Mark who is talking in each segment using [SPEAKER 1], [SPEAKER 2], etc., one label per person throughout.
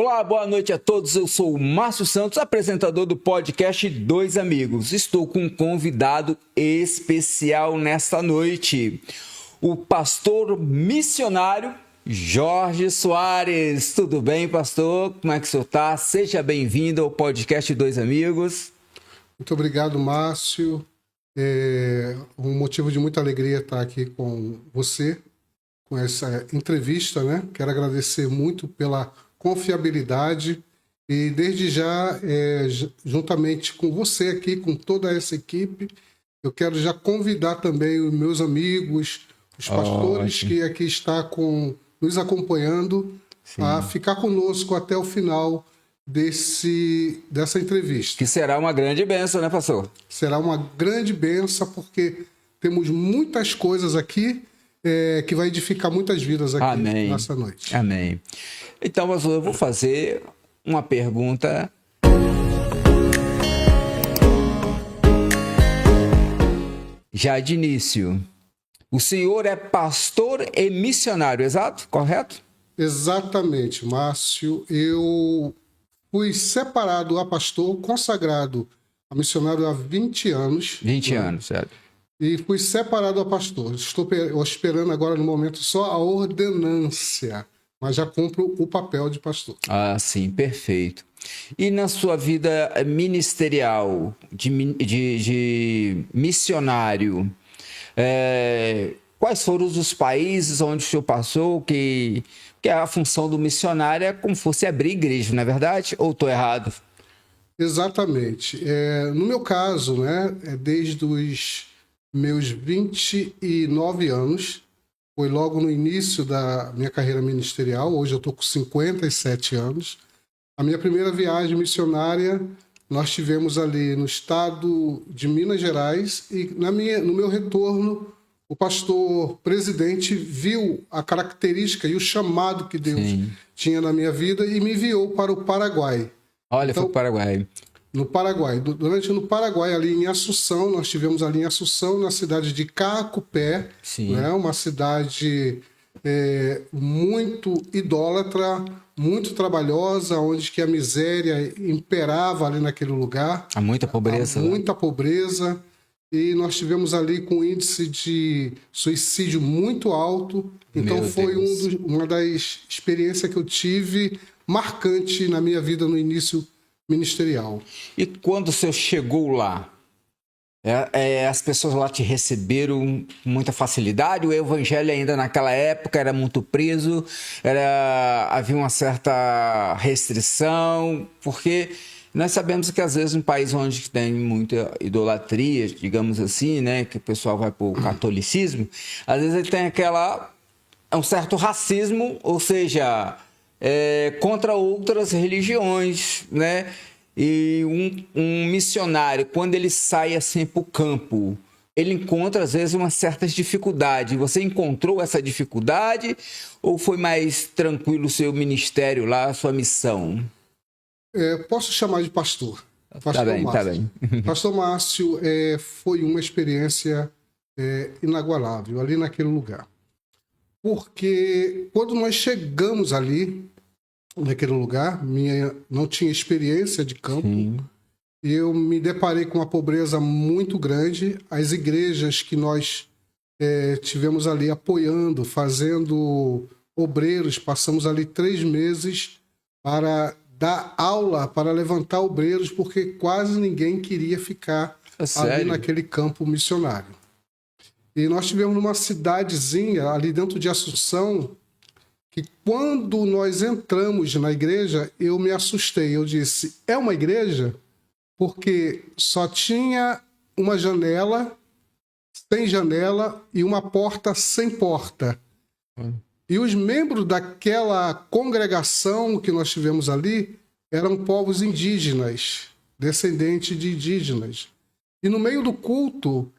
[SPEAKER 1] Olá, boa noite a todos. Eu sou o Márcio Santos, apresentador do podcast Dois Amigos. Estou com um convidado especial nesta noite, o pastor missionário Jorge Soares. Tudo bem, pastor? Como é que o senhor está? Seja bem-vindo ao podcast Dois Amigos.
[SPEAKER 2] Muito obrigado, Márcio. É um motivo de muita alegria estar aqui com você, com essa entrevista, né? Quero agradecer muito pela confiabilidade e desde já, juntamente com você aqui, com toda essa equipe, eu quero já convidar também os meus amigos, os pastores que aqui estão nos acompanhando, a ficar conosco até o final dessa entrevista.
[SPEAKER 1] Que será uma grande bênção, né, pastor?
[SPEAKER 2] Será uma grande bênção, porque temos muitas coisas aqui que vai edificar muitas vidas aqui nessa noite.
[SPEAKER 1] Amém. Então, pastor, eu vou fazer uma pergunta. Já de início, o senhor é pastor e missionário, exato? Correto?
[SPEAKER 2] Exatamente, Márcio. Eu fui separado a pastor, consagrado a missionário há 20 anos.
[SPEAKER 1] 20 anos, certo.
[SPEAKER 2] E fui separado a pastor. Estou esperando agora, no momento, só a ordenância, mas já cumpro o papel de pastor.
[SPEAKER 1] Ah, sim, perfeito. E na sua vida ministerial, de missionário, quais foram os países onde o senhor passou, que a função do missionário é como se fosse abrir igreja, não é verdade? Ou estou errado?
[SPEAKER 2] Exatamente. No meu caso, né, desde os meus 29 anos, foi logo no início da minha carreira ministerial. Hoje eu estou com 57 anos. A minha primeira viagem missionária nós tivemos ali no estado de Minas Gerais e no meu retorno o pastor presidente viu a característica e o chamado que Deus tinha na minha vida e me enviou para o Paraguai.
[SPEAKER 1] Olha, então, foi para o Paraguai.
[SPEAKER 2] No Paraguai. No Paraguai, ali em Assunção, nós tivemos ali em Assunção, na cidade de Cacupé, né? Uma cidade muito idólatra, muito trabalhosa, onde que a miséria imperava ali naquele lugar.
[SPEAKER 1] Há muita pobreza.
[SPEAKER 2] Há muita pobreza. E nós tivemos ali com um índice de suicídio muito alto. Então foi uma das experiências que eu tive marcante na minha vida no início ministerial.
[SPEAKER 1] E quando o senhor chegou lá, as pessoas lá te receberam com muita facilidade? O evangelho ainda naquela época era muito preso, havia uma certa restrição, porque nós sabemos que às vezes um país onde tem muita idolatria, digamos assim, né, que o pessoal vai para o catolicismo, às vezes ele tem um certo racismo, ou seja, contra outras religiões, né? E um missionário, quando ele sai assim para o campo, ele encontra às vezes umas certas dificuldades. Você encontrou essa dificuldade ou foi mais tranquilo o seu ministério lá, a sua missão?
[SPEAKER 2] Posso chamar de pastor.
[SPEAKER 1] Tá bem, Márcio. Tá bem.
[SPEAKER 2] Pastor Márcio foi uma experiência inagualável ali naquele lugar. Porque quando nós chegamos ali, naquele lugar, não tinha experiência de campo, e eu me deparei com uma pobreza muito grande. As igrejas que nós tivemos ali apoiando, fazendo obreiros, passamos ali 3 meses para dar aula, para levantar obreiros, porque quase ninguém queria ficar ali naquele campo missionário. E nós tivemos numa cidadezinha ali dentro de Assunção, que quando nós entramos na igreja, eu me assustei. Eu disse, é uma igreja? Porque só tinha uma janela, sem janela, e uma porta sem porta. E os membros daquela congregação que nós tivemos ali eram povos indígenas, descendentes de indígenas. E no meio do culto,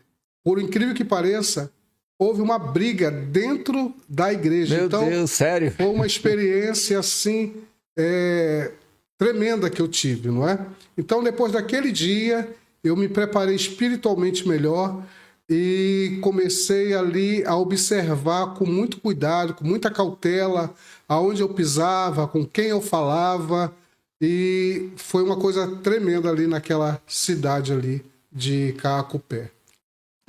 [SPEAKER 2] por incrível que pareça, houve uma briga dentro da igreja.
[SPEAKER 1] Meu Deus, sério?
[SPEAKER 2] Foi uma experiência assim tremenda que eu tive, não é? Então, depois daquele dia, eu me preparei espiritualmente melhor. e comecei ali a observar com muito cuidado, com muita cautela, aonde eu pisava, com quem eu falava, e foi uma coisa tremenda ali naquela cidade ali de Caacupé.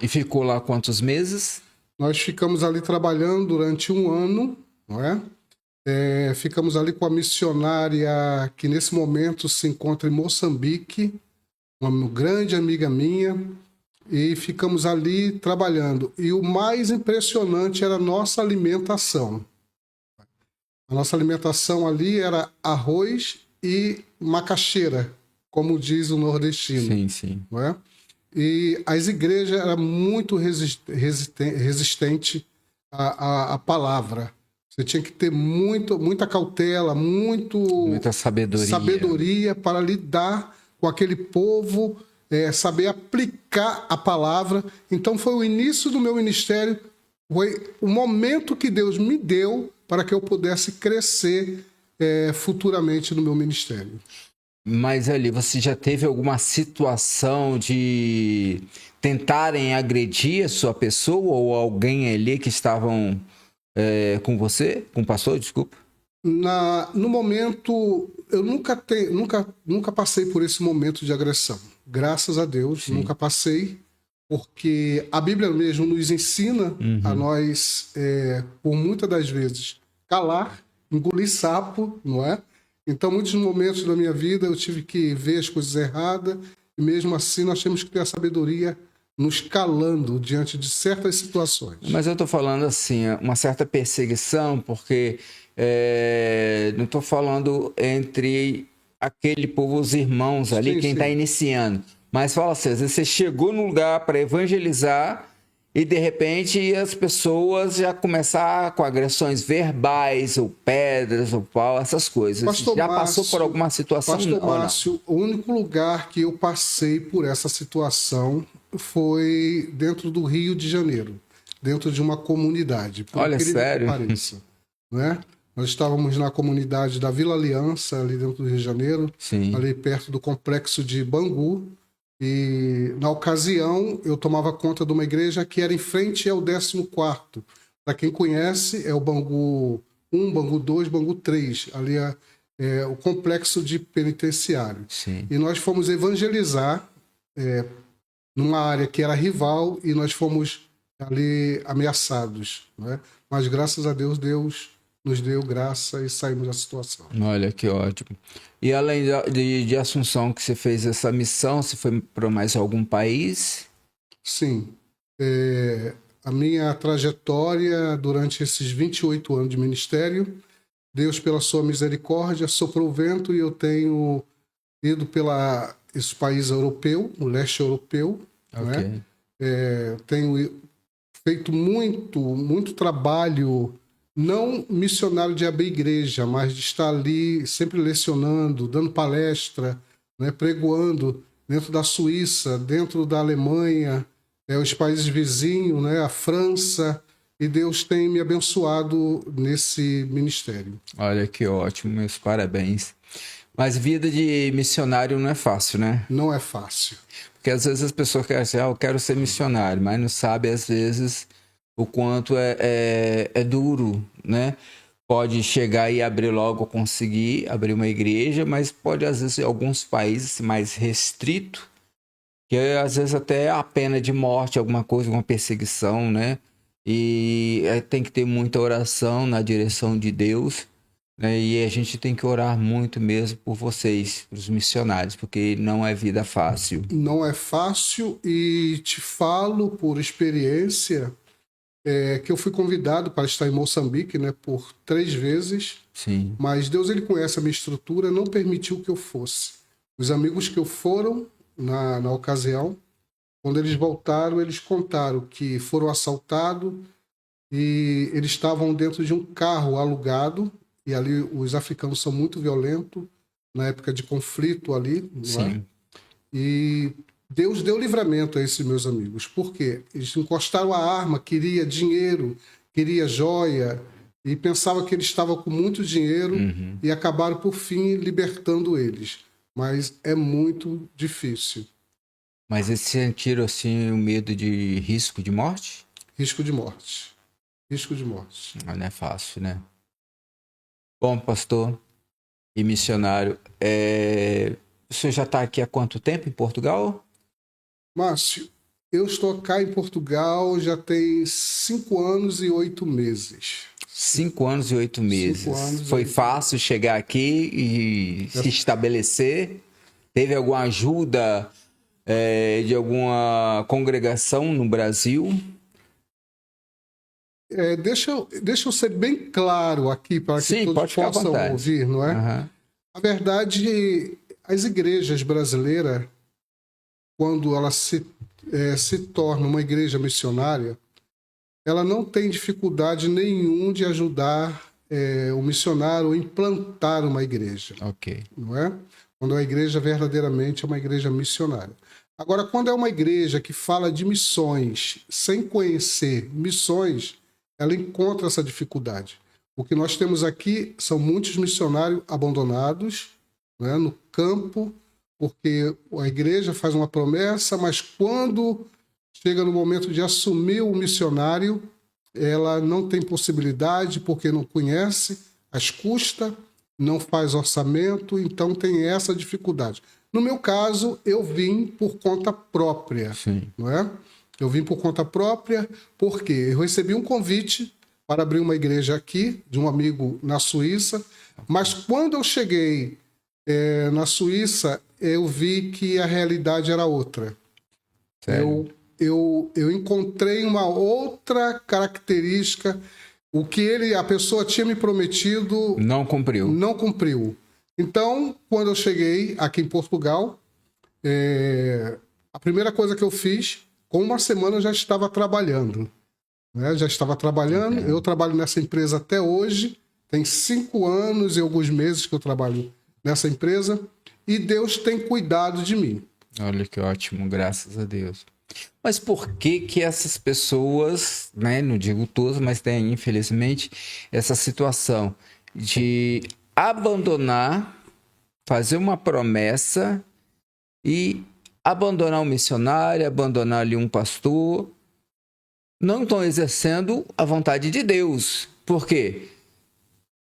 [SPEAKER 1] E ficou lá quantos meses?
[SPEAKER 2] Nós ficamos ali trabalhando durante um ano, não é? Ficamos ali com a missionária que nesse momento se encontra em Moçambique, uma grande amiga minha, e ficamos ali trabalhando. E o mais impressionante era a nossa alimentação. A nossa alimentação ali era arroz e macaxeira, como diz o nordestino.
[SPEAKER 1] Sim, sim.
[SPEAKER 2] Não é? E as igrejas eram muito resistente à palavra. Você tinha que ter muita cautela,
[SPEAKER 1] Muita
[SPEAKER 2] sabedoria para lidar com aquele povo, saber aplicar a palavra. Então foi o início do meu ministério, foi o momento que Deus me deu para que eu pudesse crescer futuramente no meu ministério.
[SPEAKER 1] Mas ali, você já teve alguma situação de tentarem agredir a sua pessoa ou alguém ali que estavam com você? Com o pastor, desculpa?
[SPEAKER 2] No momento, eu nunca passei por esse momento de agressão. Graças a Deus,
[SPEAKER 1] Sim.
[SPEAKER 2] nunca passei, porque a Bíblia mesmo nos ensina a nós, por muitas das vezes, calar, engolir sapo, não é? Então, muitos momentos da minha vida eu tive que ver as coisas erradas e mesmo assim nós temos que ter a sabedoria nos calando diante de certas situações.
[SPEAKER 1] Mas eu estou falando assim, uma certa perseguição, porque não estou falando entre aquele povo, os irmãos ali,
[SPEAKER 2] Sim,
[SPEAKER 1] quem está
[SPEAKER 2] sim.
[SPEAKER 1] iniciando. Mas fala assim, às vezes você chegou num lugar para evangelizar e de repente as pessoas já começaram com agressões verbais, ou pedras, ou pau, essas coisas.
[SPEAKER 2] Pastor
[SPEAKER 1] Já
[SPEAKER 2] Márcio,
[SPEAKER 1] passou por alguma situação?
[SPEAKER 2] Pastor
[SPEAKER 1] ou não?
[SPEAKER 2] Márcio, o único lugar que eu passei por essa situação foi dentro do Rio de Janeiro, dentro de uma comunidade. Por
[SPEAKER 1] Olha,
[SPEAKER 2] incrível que
[SPEAKER 1] sério?
[SPEAKER 2] pareça, né? Nós estávamos na comunidade da Vila Aliança, ali dentro do Rio de Janeiro,
[SPEAKER 1] Sim.
[SPEAKER 2] ali perto do complexo de Bangu. E na ocasião eu tomava conta de uma igreja que era em frente ao 14º. Para quem conhece, é o Bangu 1, Bangu 2, Bangu 3. Ali é o complexo de penitenciário.
[SPEAKER 1] Sim.
[SPEAKER 2] E nós fomos evangelizar numa área que era rival e nós fomos ali ameaçados, né? Mas graças a Deus, Deus nos deu graça e saímos da situação.
[SPEAKER 1] Olha que ótimo. E além de Assunção, que você fez essa missão, você foi para mais algum país?
[SPEAKER 2] Sim. A minha trajetória durante esses 28 anos de ministério, Deus, pela sua misericórdia, soprou o vento e eu tenho ido pela esse país europeu, o leste europeu, né? Tenho feito muito trabalho, não missionário de abrir igreja, mas de estar ali sempre lecionando, dando palestra, né? Pregoando dentro da Suíça, dentro da Alemanha, os países vizinhos, né? A França, e Deus tem me abençoado nesse ministério.
[SPEAKER 1] Olha que ótimo, meus parabéns. Mas vida de missionário não é fácil, né?
[SPEAKER 2] Não é fácil.
[SPEAKER 1] Porque às vezes as pessoas querem dizer, eu quero ser missionário, mas não sabe às vezes o quanto é duro, né? Pode chegar e abrir logo, conseguir abrir uma igreja, mas pode às vezes em alguns países mais restrito, que às vezes até a pena de morte, alguma coisa, uma perseguição, né? E tem que ter muita oração na direção de Deus, né? E a gente tem que orar muito mesmo por vocês, os missionários, porque não é vida fácil.
[SPEAKER 2] Não é fácil e te falo por experiência que eu fui convidado para estar em Moçambique, né, por 3 vezes.
[SPEAKER 1] Sim.
[SPEAKER 2] Mas Deus, ele conhece a minha estrutura, não permitiu que eu fosse. Os amigos que eu foram na ocasião, quando eles voltaram, eles contaram que foram assaltados e eles estavam dentro de um carro alugado, e ali os africanos são muito violentos, na época de conflito ali, não é?
[SPEAKER 1] Sim.
[SPEAKER 2] E Deus deu livramento a esses meus amigos. Por quê? Eles encostaram a arma, queria dinheiro, queria joia, e pensava que eles estavam com muito dinheiro e acabaram, por fim, libertando eles. Mas é muito difícil.
[SPEAKER 1] Mas eles sentiram, assim, o medo de risco de morte?
[SPEAKER 2] Risco de morte. Risco de morte.
[SPEAKER 1] Não é fácil, né? Bom, pastor e missionário, o senhor já está aqui há quanto tempo em Portugal?
[SPEAKER 2] Márcio, eu estou cá em Portugal já tem 5 anos e 8 meses.
[SPEAKER 1] 5 anos e 8 meses.
[SPEAKER 2] 5 anos e
[SPEAKER 1] Foi
[SPEAKER 2] 8
[SPEAKER 1] fácil chegar aqui e se estabelecer? Teve alguma ajuda de alguma congregação no Brasil?
[SPEAKER 2] Deixa eu ser bem claro aqui para que
[SPEAKER 1] Sim,
[SPEAKER 2] todos
[SPEAKER 1] pode ficar à
[SPEAKER 2] possam
[SPEAKER 1] vontade.
[SPEAKER 2] ouvir, não é?
[SPEAKER 1] Aham.
[SPEAKER 2] A verdade, as igrejas brasileiras, quando ela se torna uma igreja missionária, ela não tem dificuldade nenhum de ajudar o missionário a implantar uma igreja,
[SPEAKER 1] Ok.
[SPEAKER 2] não é? Quando a igreja verdadeiramente é uma igreja missionária. Agora, quando é uma igreja que fala de missões sem conhecer missões, ela encontra essa dificuldade. O que nós temos aqui são muitos missionários abandonados, né, no campo, porque a igreja faz uma promessa, mas quando chega no momento de assumir o missionário, ela não tem possibilidade porque não conhece as custas, não faz orçamento, então tem essa dificuldade. No meu caso, eu vim por conta própria,
[SPEAKER 1] Sim.
[SPEAKER 2] não é? Eu vim por conta própria porque eu recebi um convite para abrir uma igreja aqui, de um amigo na Suíça, mas quando eu cheguei na Suíça, eu vi que a realidade era outra.
[SPEAKER 1] Sério?
[SPEAKER 2] Eu encontrei uma outra característica. O que a pessoa tinha me prometido,
[SPEAKER 1] Não cumpriu.
[SPEAKER 2] não cumpriu. Então, quando eu cheguei aqui em Portugal, a primeira coisa que eu fiz, com uma semana eu já estava trabalhando. Né? Já estava trabalhando, eu trabalho nessa empresa até hoje, tem 5 anos e alguns meses que eu trabalho nessa empresa, e Deus tem cuidado de mim.
[SPEAKER 1] Olha que ótimo, graças a Deus. Mas por que que essas pessoas, né, não digo todas, mas tem infelizmente essa situação de abandonar, fazer uma promessa e abandonar um missionário, abandonar ali um pastor, não estão exercendo a vontade de Deus. Por quê?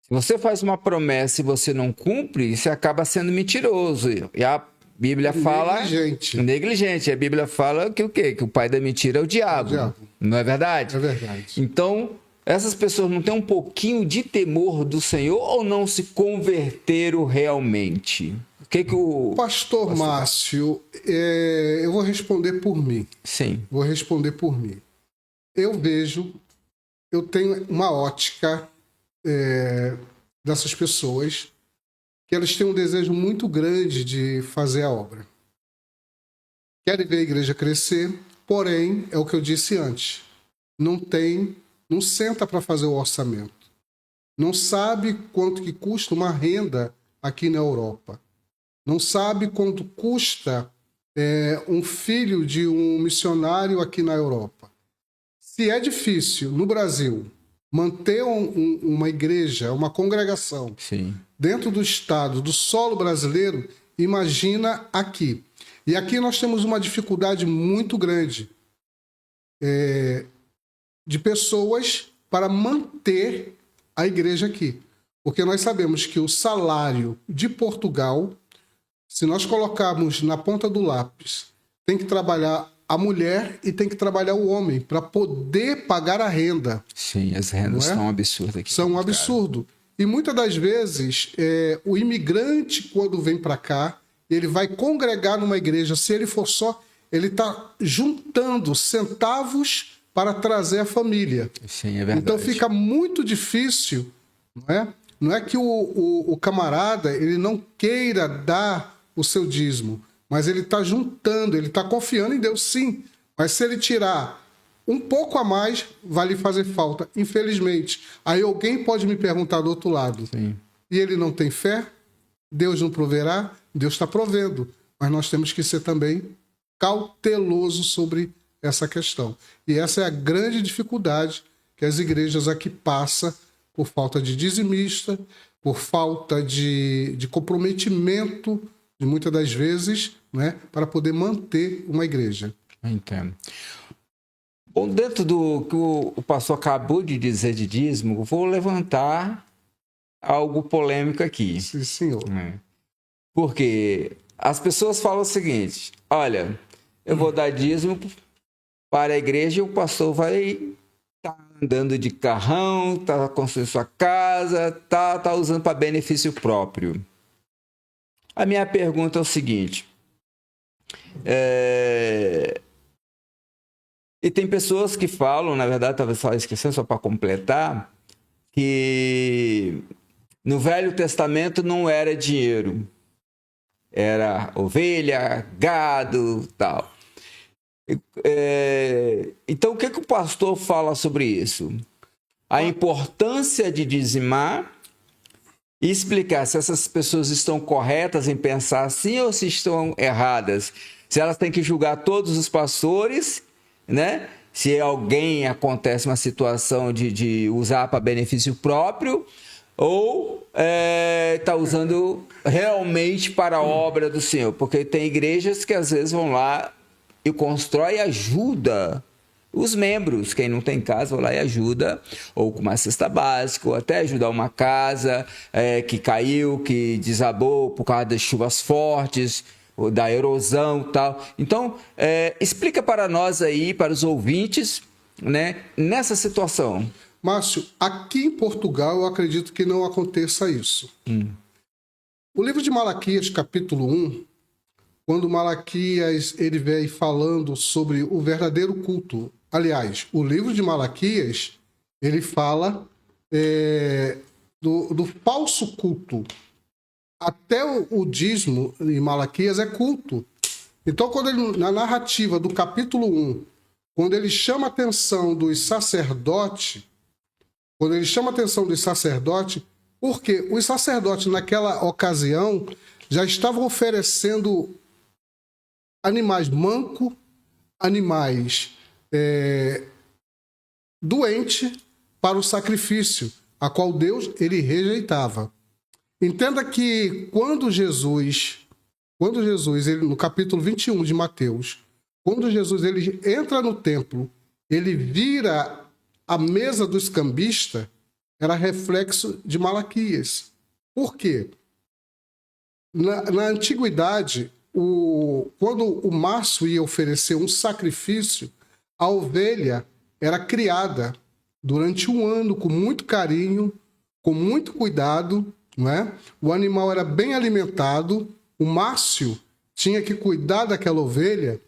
[SPEAKER 1] Se você faz uma promessa e você não cumpre, você acaba sendo mentiroso. E a Bíblia fala...
[SPEAKER 2] Negligente.
[SPEAKER 1] Negligente. A Bíblia fala que o quê? Que o pai da mentira é o diabo.
[SPEAKER 2] É o diabo.
[SPEAKER 1] Não é verdade?
[SPEAKER 2] É verdade.
[SPEAKER 1] Então, essas pessoas não têm um pouquinho de temor do Senhor ou não se converteram realmente? O que o...
[SPEAKER 2] Pastor Márcio, eu vou responder por mim.
[SPEAKER 1] Sim.
[SPEAKER 2] Vou responder por mim. Eu tenho uma ótica dessas pessoas que elas têm um desejo muito grande de fazer a obra. Querem ver a igreja crescer, porém, é o que eu disse antes, não senta para fazer o orçamento. Não sabe quanto que custa uma renda aqui na Europa. Não sabe quanto custa um filho de um missionário aqui na Europa. Se é difícil, no Brasil, manter uma igreja, uma congregação,
[SPEAKER 1] Sim.
[SPEAKER 2] dentro do estado, do solo brasileiro, imagina aqui. E aqui nós temos uma dificuldade muito grande de pessoas para manter a igreja aqui. Porque nós sabemos que o salário de Portugal, se nós colocarmos na ponta do lápis, tem que trabalhar a mulher e tem que trabalhar o homem para poder pagar a renda.
[SPEAKER 1] Sim, as rendas são absurdas aqui.
[SPEAKER 2] São um absurdo. E muitas das vezes, o imigrante, quando vem para cá, ele vai congregar numa igreja. Se ele for só, ele está juntando centavos para trazer a família.
[SPEAKER 1] Sim, é verdade.
[SPEAKER 2] Então fica muito difícil, não é? Não é que o camarada ele não queira dar o seu dízimo, mas ele está juntando, ele está confiando em Deus, sim. Mas se ele tirar um pouco a mais, vai lhe fazer falta, infelizmente. Aí alguém pode me perguntar do outro lado.
[SPEAKER 1] Sim.
[SPEAKER 2] E ele não tem fé? Deus não proverá? Deus está provendo. Mas nós temos que ser também cauteloso sobre essa questão. E essa é a grande dificuldade que as igrejas aqui passam por falta de dizimista, por falta de comprometimento, de muitas das vezes, né, para poder manter uma igreja.
[SPEAKER 1] Entendo. Bom, dentro do que o pastor acabou de dizer de dízimo, vou levantar algo polêmico aqui.
[SPEAKER 2] Sim, senhor.
[SPEAKER 1] Porque as pessoas falam o seguinte: olha, eu vou dar dízimo para a igreja e o pastor vai estar andando de carrão, tá construindo sua casa, tá usando para benefício próprio. A minha pergunta é o seguinte: e tem pessoas que falam, na verdade, talvez só esquecendo, só para completar, que no Velho Testamento não era dinheiro, era ovelha, gado, tal. Então, o que o pastor fala sobre isso? A importância de dizimar e explicar se essas pessoas estão corretas em pensar assim ou se estão erradas. Se elas têm que julgar todos os pastores, né? Se alguém acontece uma situação de usar para benefício próprio ou está usando realmente para a obra do Senhor. Porque tem igrejas que às vezes vão lá e constrói e ajuda os membros. Quem não tem casa, vai lá e ajuda, ou com uma cesta básica, ou até ajudar uma casa que caiu, que desabou por causa das chuvas fortes, ou da erosão e tal. Então, explica para nós aí, para os ouvintes, né, nessa situação.
[SPEAKER 2] Márcio, aqui em Portugal eu acredito que não aconteça isso. O livro de Malaquias, capítulo 1, quando Malaquias ele vem falando sobre o verdadeiro culto. Aliás, o livro de Malaquias ele fala do falso culto. Até o dízimo em Malaquias é culto. Então, na narrativa do capítulo 1, quando ele chama a atenção dos sacerdotes, porque os sacerdotes naquela ocasião já estavam oferecendo animais mancos, animais doentes para o sacrifício, a qual Deus ele rejeitava. Entenda que quando Jesus ele, no capítulo 21 de Mateus, quando Jesus ele entra no templo, ele vira a mesa dos cambistas, era reflexo de Malaquias. Por quê? Na antiguidade, quando o maço ia oferecer um sacrifício, a ovelha era criada durante um ano com muito carinho, com muito cuidado, não é? O animal era bem alimentado, o maço tinha que cuidar daquela ovelha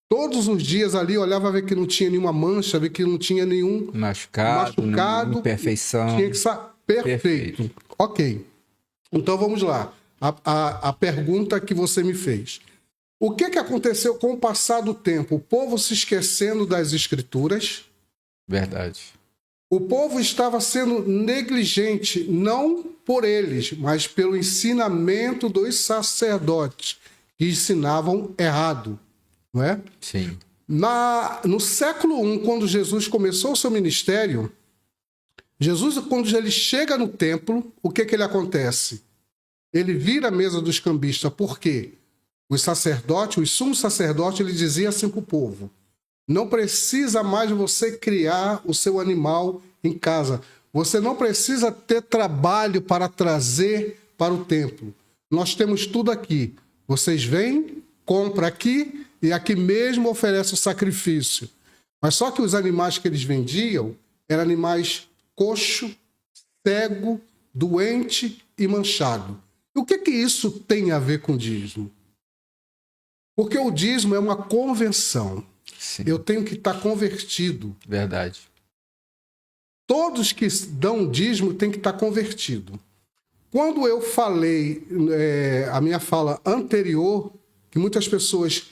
[SPEAKER 2] todos os dias ali, olhava ver que não tinha nenhuma mancha, ver que não tinha nenhum machucado,
[SPEAKER 1] imperfeição.
[SPEAKER 2] Tinha que estar perfeito. Ok. Então vamos lá. A pergunta que você me fez. O que aconteceu com o passar do tempo? O povo se esquecendo das escrituras.
[SPEAKER 1] Verdade.
[SPEAKER 2] O povo estava sendo negligente, não por eles, mas pelo ensinamento dos sacerdotes, que ensinavam errado. Não é?
[SPEAKER 1] Sim.
[SPEAKER 2] No século I, quando Jesus começou o seu ministério, Jesus, quando ele chega no templo, o que ele acontece? Ele vira a mesa dos cambistas. Por quê? Os sacerdotes, os sumos sacerdotes, ele dizia assim para o povo: não precisa mais você criar o seu animal em casa. Você não precisa ter trabalho para trazer para o templo. Nós temos tudo aqui. Vocês vêm, compram aqui e aqui mesmo oferece o sacrifício. Mas só que os animais que eles vendiam eram animais coxo, cego, doente e manchado. E o que isso tem a ver com o dízimo? Porque o dízimo é uma convenção.
[SPEAKER 1] Sim.
[SPEAKER 2] Eu tenho que estar convertido.
[SPEAKER 1] Verdade.
[SPEAKER 2] Todos que dão dízimo têm que estar convertido. Quando eu falei, a minha fala anterior, que muitas pessoas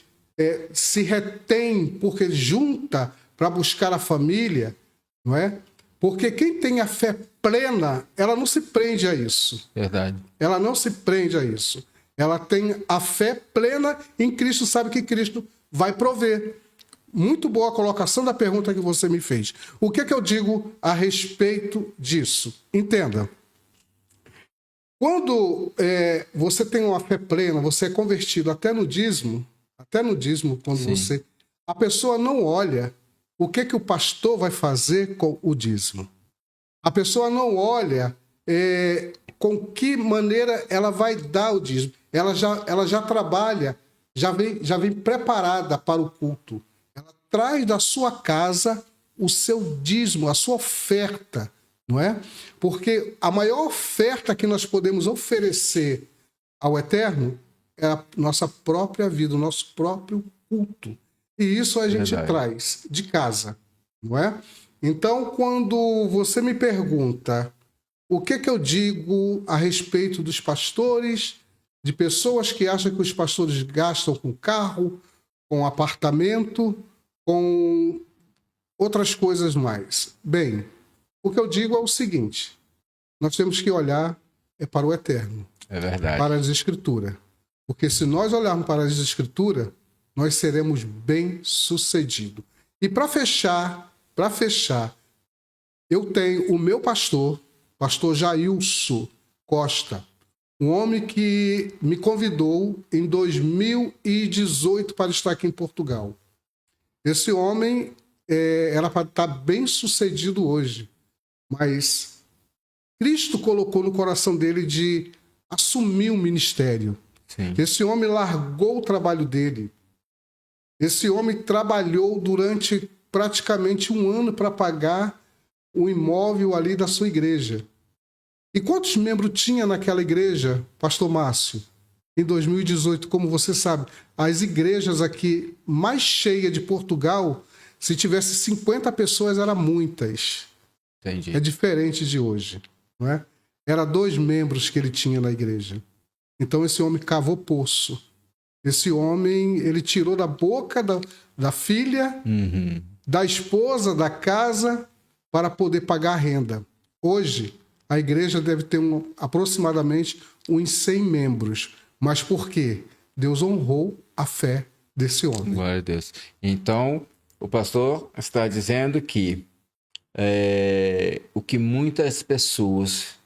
[SPEAKER 2] se retêm porque junta para buscar a família, não é? Porque quem tem a fé plena, ela não se prende a isso.
[SPEAKER 1] Verdade.
[SPEAKER 2] Ela não se prende a isso. Ela tem a fé plena em Cristo, sabe que Cristo vai prover. Muito boa a colocação da pergunta que você me fez. O que eu digo a respeito disso? Entenda. Quando você tem uma fé plena, você é convertido até no dízimo, quando
[SPEAKER 1] Sim.
[SPEAKER 2] a pessoa não olha o que o pastor vai fazer com o dízimo. A pessoa não olha com que maneira ela vai dar o dízimo. Ela já trabalha, já vem preparada para o culto. Ela traz da sua casa o seu dízimo, a sua oferta, não é? Porque a maior oferta que nós podemos oferecer ao Eterno é a nossa própria vida, o nosso próprio culto. E isso a gente
[SPEAKER 1] Verdade.
[SPEAKER 2] traz de casa, não é? Então, quando você me pergunta o que eu digo a respeito dos pastores, de pessoas que acham que os pastores gastam com carro, com apartamento, com outras coisas mais. Bem, o que eu digo é o seguinte: nós temos que olhar para o Eterno,
[SPEAKER 1] É verdade.
[SPEAKER 2] para as Escrituras. Porque se nós olharmos para as Escrituras, nós seremos bem-sucedidos. E para fechar, eu tenho o meu pastor Jailson Costa, um homem que me convidou em 2018 para estar aqui em Portugal. Esse homem era para estar bem sucedido hoje, mas Cristo colocou no coração dele de assumir um ministério.
[SPEAKER 1] Sim.
[SPEAKER 2] Esse homem largou o trabalho dele. Esse homem trabalhou durante praticamente um ano para pagar o imóvel ali da sua igreja. E quantos membros tinha naquela igreja, pastor Márcio? Em 2018, como você sabe, as igrejas aqui mais cheias de Portugal, se tivesse 50 pessoas, eram muitas.
[SPEAKER 1] Entendi.
[SPEAKER 2] É diferente de hoje, não é? Era 2 membros que ele tinha na igreja. Então esse homem cavou poço. Esse homem, ele tirou da boca da filha, da esposa, da casa, para poder pagar a renda. Hoje, a igreja deve ter aproximadamente uns 100 membros. Mas por quê? Deus honrou a fé desse homem.
[SPEAKER 1] Glória a Deus. Então, o pastor está dizendo que o que muitas pessoas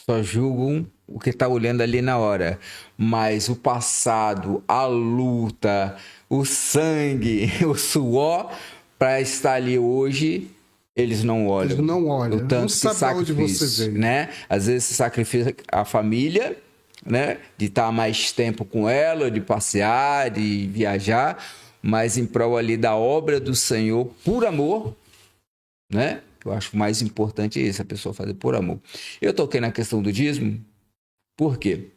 [SPEAKER 1] só julgam o que está olhando ali na hora, mas o passado, a luta, o sangue, o suor para estar ali hoje, eles não olham.
[SPEAKER 2] Eles não olham,
[SPEAKER 1] O tanto
[SPEAKER 2] não
[SPEAKER 1] que
[SPEAKER 2] sabem onde você
[SPEAKER 1] sacrifício,
[SPEAKER 2] veio.
[SPEAKER 1] né? Às vezes se sacrifica a família, né? De estar mais tempo com ela, de passear, de viajar, mas em prol ali da obra do Senhor, por amor, né? Eu acho mais importante isso, a pessoa fazer por amor. Eu toquei na questão do dízimo, por quê?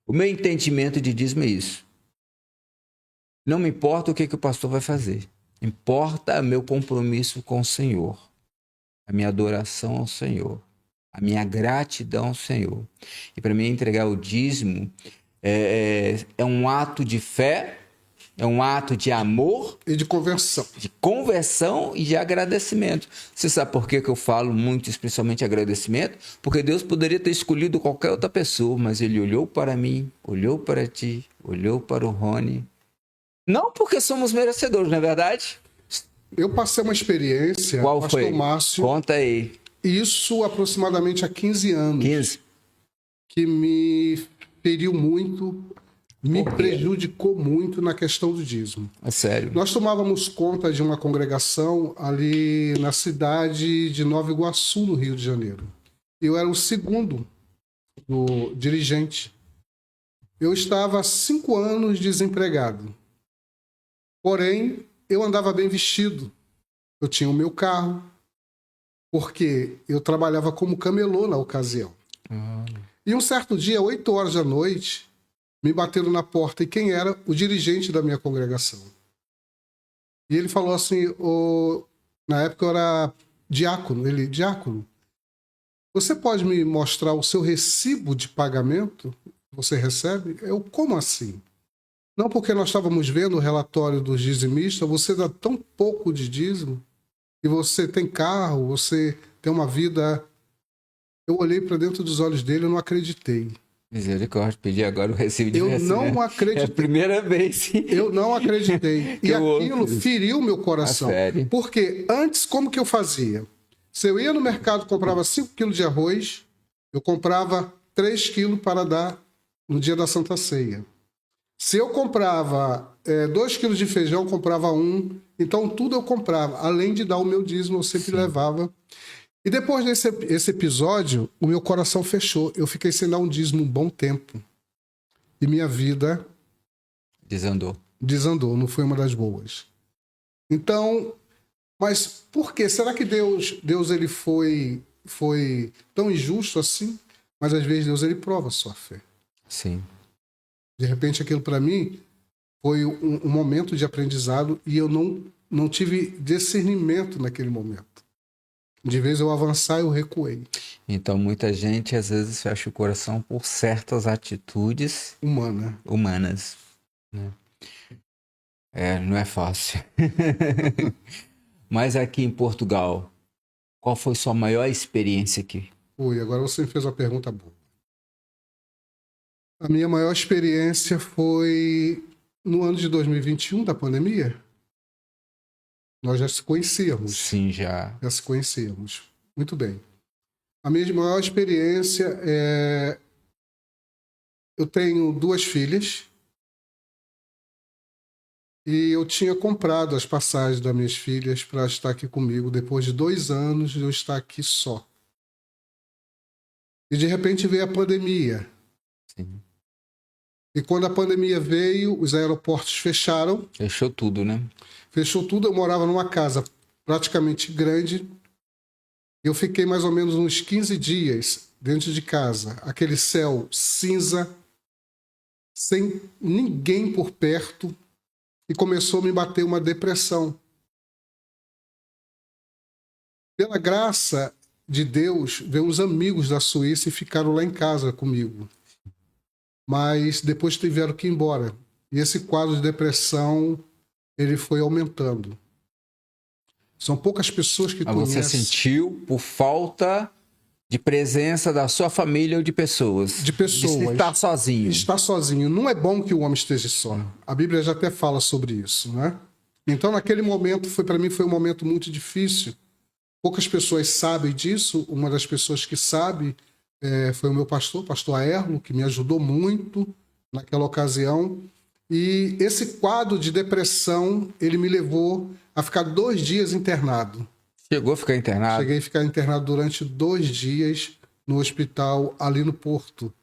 [SPEAKER 1] O meu entendimento de dízimo é isso. Não me importa o que o pastor vai fazer. Importa o meu compromisso com o Senhor. A minha adoração ao Senhor. A minha gratidão ao Senhor. E para mim entregar o dízimo é um ato de fé, é um ato de amor.
[SPEAKER 2] E de conversão.
[SPEAKER 1] De conversão e de agradecimento. Você sabe por que eu falo muito, especialmente agradecimento? Porque Deus poderia ter escolhido qualquer outra pessoa, mas Ele olhou para mim, olhou para ti, olhou para o Rony. Não porque somos merecedores, não é verdade?
[SPEAKER 2] Eu passei uma experiência,
[SPEAKER 1] Qual
[SPEAKER 2] pastor
[SPEAKER 1] foi?
[SPEAKER 2] Márcio,
[SPEAKER 1] Conta aí.
[SPEAKER 2] isso aproximadamente há 15 anos,
[SPEAKER 1] 15.
[SPEAKER 2] que me feriu muito, me prejudicou muito na questão do dízimo.
[SPEAKER 1] É sério.
[SPEAKER 2] Nós tomávamos conta de uma congregação ali na cidade de Nova Iguaçu, no Rio de Janeiro. Eu era o segundo do dirigente. Eu estava há 5 anos desempregado. Porém, eu andava bem vestido. Eu tinha o meu carro, porque eu trabalhava como camelô na ocasião. E um certo dia, 8 horas da noite, me bateram na porta. E quem era? O dirigente da minha congregação. E ele falou assim, na época eu era diácono. Ele, diácono, você pode me mostrar o seu recibo de pagamento que você recebe? Eu, como assim? Não, porque nós estávamos vendo o relatório dos dizimistas, você dá tão pouco de dízimo, e você tem carro, você tem uma vida... Eu olhei para dentro dos olhos dele e não acreditei.
[SPEAKER 1] Misericórdia, pedi agora o recibo de
[SPEAKER 2] Eu
[SPEAKER 1] vencimento.
[SPEAKER 2] não acreditei.
[SPEAKER 1] É a primeira vez.
[SPEAKER 2] Eu não acreditei. E aquilo feriu meu coração.
[SPEAKER 1] Sério?
[SPEAKER 2] Porque antes, como que eu fazia? Se eu ia no mercado e comprava 5 quilos de arroz, eu comprava 3 quilos para dar no dia da Santa Ceia. Se eu comprava 2 quilos de feijão, eu comprava 1. Então, tudo eu comprava. Além de dar o meu dízimo, eu sempre levava. E depois desse episódio, o meu coração fechou. Eu fiquei sem dar um dízimo um bom tempo. E minha vida desandou, não foi uma das boas. Então, mas por quê? Será que Deus ele foi tão injusto assim? Mas às vezes Deus ele prova a sua fé.
[SPEAKER 1] Sim.
[SPEAKER 2] De repente aquilo para mim foi um momento de aprendizado e eu não tive discernimento naquele momento. De vez eu avançar, eu recuei.
[SPEAKER 1] Então, muita gente às vezes fecha o coração por certas atitudes humanas. Né? Não é fácil. Mas aqui em Portugal, qual foi sua maior experiência aqui?
[SPEAKER 2] Oi, agora você me fez uma pergunta boa. A minha maior experiência foi no ano de 2021, da pandemia. Nós já se conhecíamos.
[SPEAKER 1] Sim, já.
[SPEAKER 2] Já se conhecíamos. Muito bem. A minha maior experiência é... Eu tenho 2 filhas. E eu tinha comprado as passagens das minhas filhas para estar aqui comigo depois de 2 anos de eu estar aqui só. E de repente veio a pandemia.
[SPEAKER 1] Sim.
[SPEAKER 2] E quando a pandemia veio, os aeroportos fecharam.
[SPEAKER 1] Fechou tudo, né?
[SPEAKER 2] Fechou tudo. Eu morava numa casa praticamente grande. Eu fiquei mais ou menos uns 15 dias dentro de casa. Aquele céu cinza, sem ninguém por perto. E começou a me bater uma depressão. Pela graça de Deus, veio uns amigos da Suíça e ficaram lá em casa comigo. Mas depois tiveram que ir embora. E esse quadro de depressão, ele foi aumentando. São poucas pessoas que conhecem.
[SPEAKER 1] Você sentiu por falta de presença da sua família ou de pessoas?
[SPEAKER 2] De pessoas.
[SPEAKER 1] De estar sozinho.
[SPEAKER 2] Estar sozinho. Não é bom que o homem esteja só. A Bíblia já até fala sobre isso, né? Então, naquele momento, para mim, foi um momento muito difícil. Poucas pessoas sabem disso. Uma das pessoas que sabe foi o meu pastor Aerlo, que me ajudou muito naquela ocasião. E esse quadro de depressão, ele me levou a ficar 2 dias internado.
[SPEAKER 1] Chegou a ficar internado?
[SPEAKER 2] Cheguei a ficar internado durante 2 dias no hospital ali no Porto.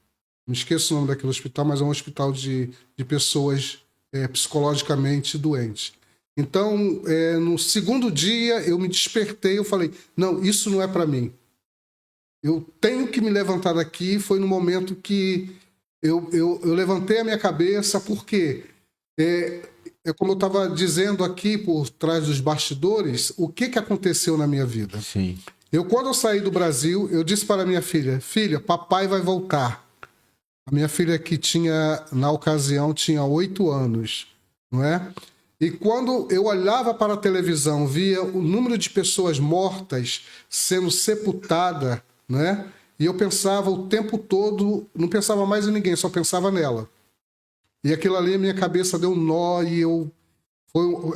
[SPEAKER 2] Não esqueço o nome daquele hospital, mas é um hospital de pessoas psicologicamente doentes. Então, no segundo dia, eu me despertei, eu falei, não, isso não é para mim. Eu tenho que me levantar daqui. Foi no momento que eu levantei a minha cabeça, porque como eu estava dizendo aqui por trás dos bastidores, o que aconteceu na minha vida.
[SPEAKER 1] Sim.
[SPEAKER 2] Quando eu saí do Brasil, eu disse para minha filha, papai vai voltar. A minha filha que na ocasião, tinha 8 anos, não é? E quando eu olhava para a televisão, via o número de pessoas mortas sendo sepultada, né? E eu pensava o tempo todo, não pensava mais em ninguém, só pensava nela. E aquilo ali, a minha cabeça deu um nó e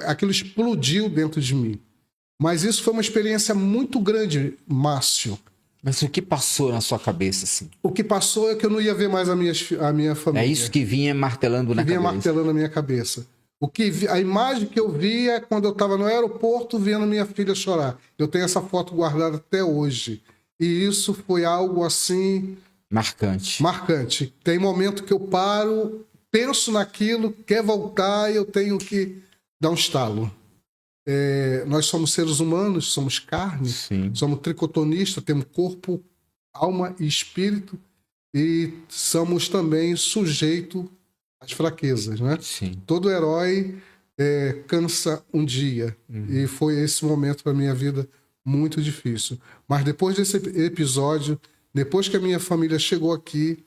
[SPEAKER 2] aquilo explodiu dentro de mim. Mas isso foi uma experiência muito grande, Márcio.
[SPEAKER 1] Mas o que passou na sua cabeça, assim?
[SPEAKER 2] O que passou é que eu não ia ver mais a minha família.
[SPEAKER 1] É isso que vinha martelando na cabeça?
[SPEAKER 2] Vinha martelando na minha cabeça. A imagem que eu via quando eu estava no aeroporto vendo minha filha chorar. Eu tenho essa foto guardada até hoje. E isso foi algo assim... Marcante. Tem momento que eu paro, penso naquilo, quer voltar e eu tenho que dar um estalo. Nós somos seres humanos, somos carne,
[SPEAKER 1] Sim.
[SPEAKER 2] Somos tricotonistas, temos corpo, alma e espírito e somos também sujeitos às fraquezas, né?
[SPEAKER 1] Sim.
[SPEAKER 2] Todo herói cansa um dia. E foi esse momento para minha vida muito difícil. Mas depois desse episódio, depois que a minha família chegou aqui,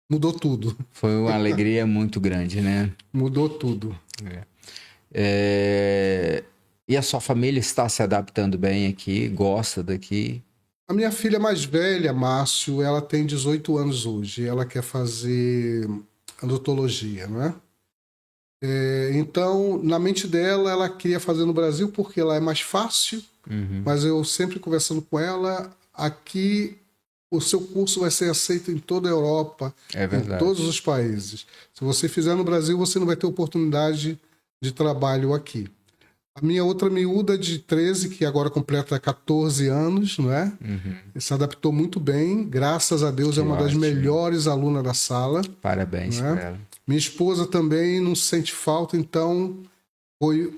[SPEAKER 2] mudou tudo.
[SPEAKER 1] Foi uma alegria muito grande, né?
[SPEAKER 2] Mudou tudo.
[SPEAKER 1] E a sua família está se adaptando bem aqui? Gosta daqui?
[SPEAKER 2] A minha filha mais velha, Márcio, ela tem 18 anos hoje. Ela quer fazer odontologia, não é? Então, na mente dela, ela queria fazer no Brasil porque lá é mais fácil. Mas eu sempre conversando com ela, aqui o seu curso vai ser aceito em toda a Europa, em todos os países. Se você fizer no Brasil, você não vai ter oportunidade de trabalho aqui. A minha outra miúda de 13, que agora completa 14 anos, não é? Se adaptou muito bem, graças a Deus, é uma das melhores alunas da sala.
[SPEAKER 1] Parabéns para ela.
[SPEAKER 2] Minha esposa também não sente falta, então foi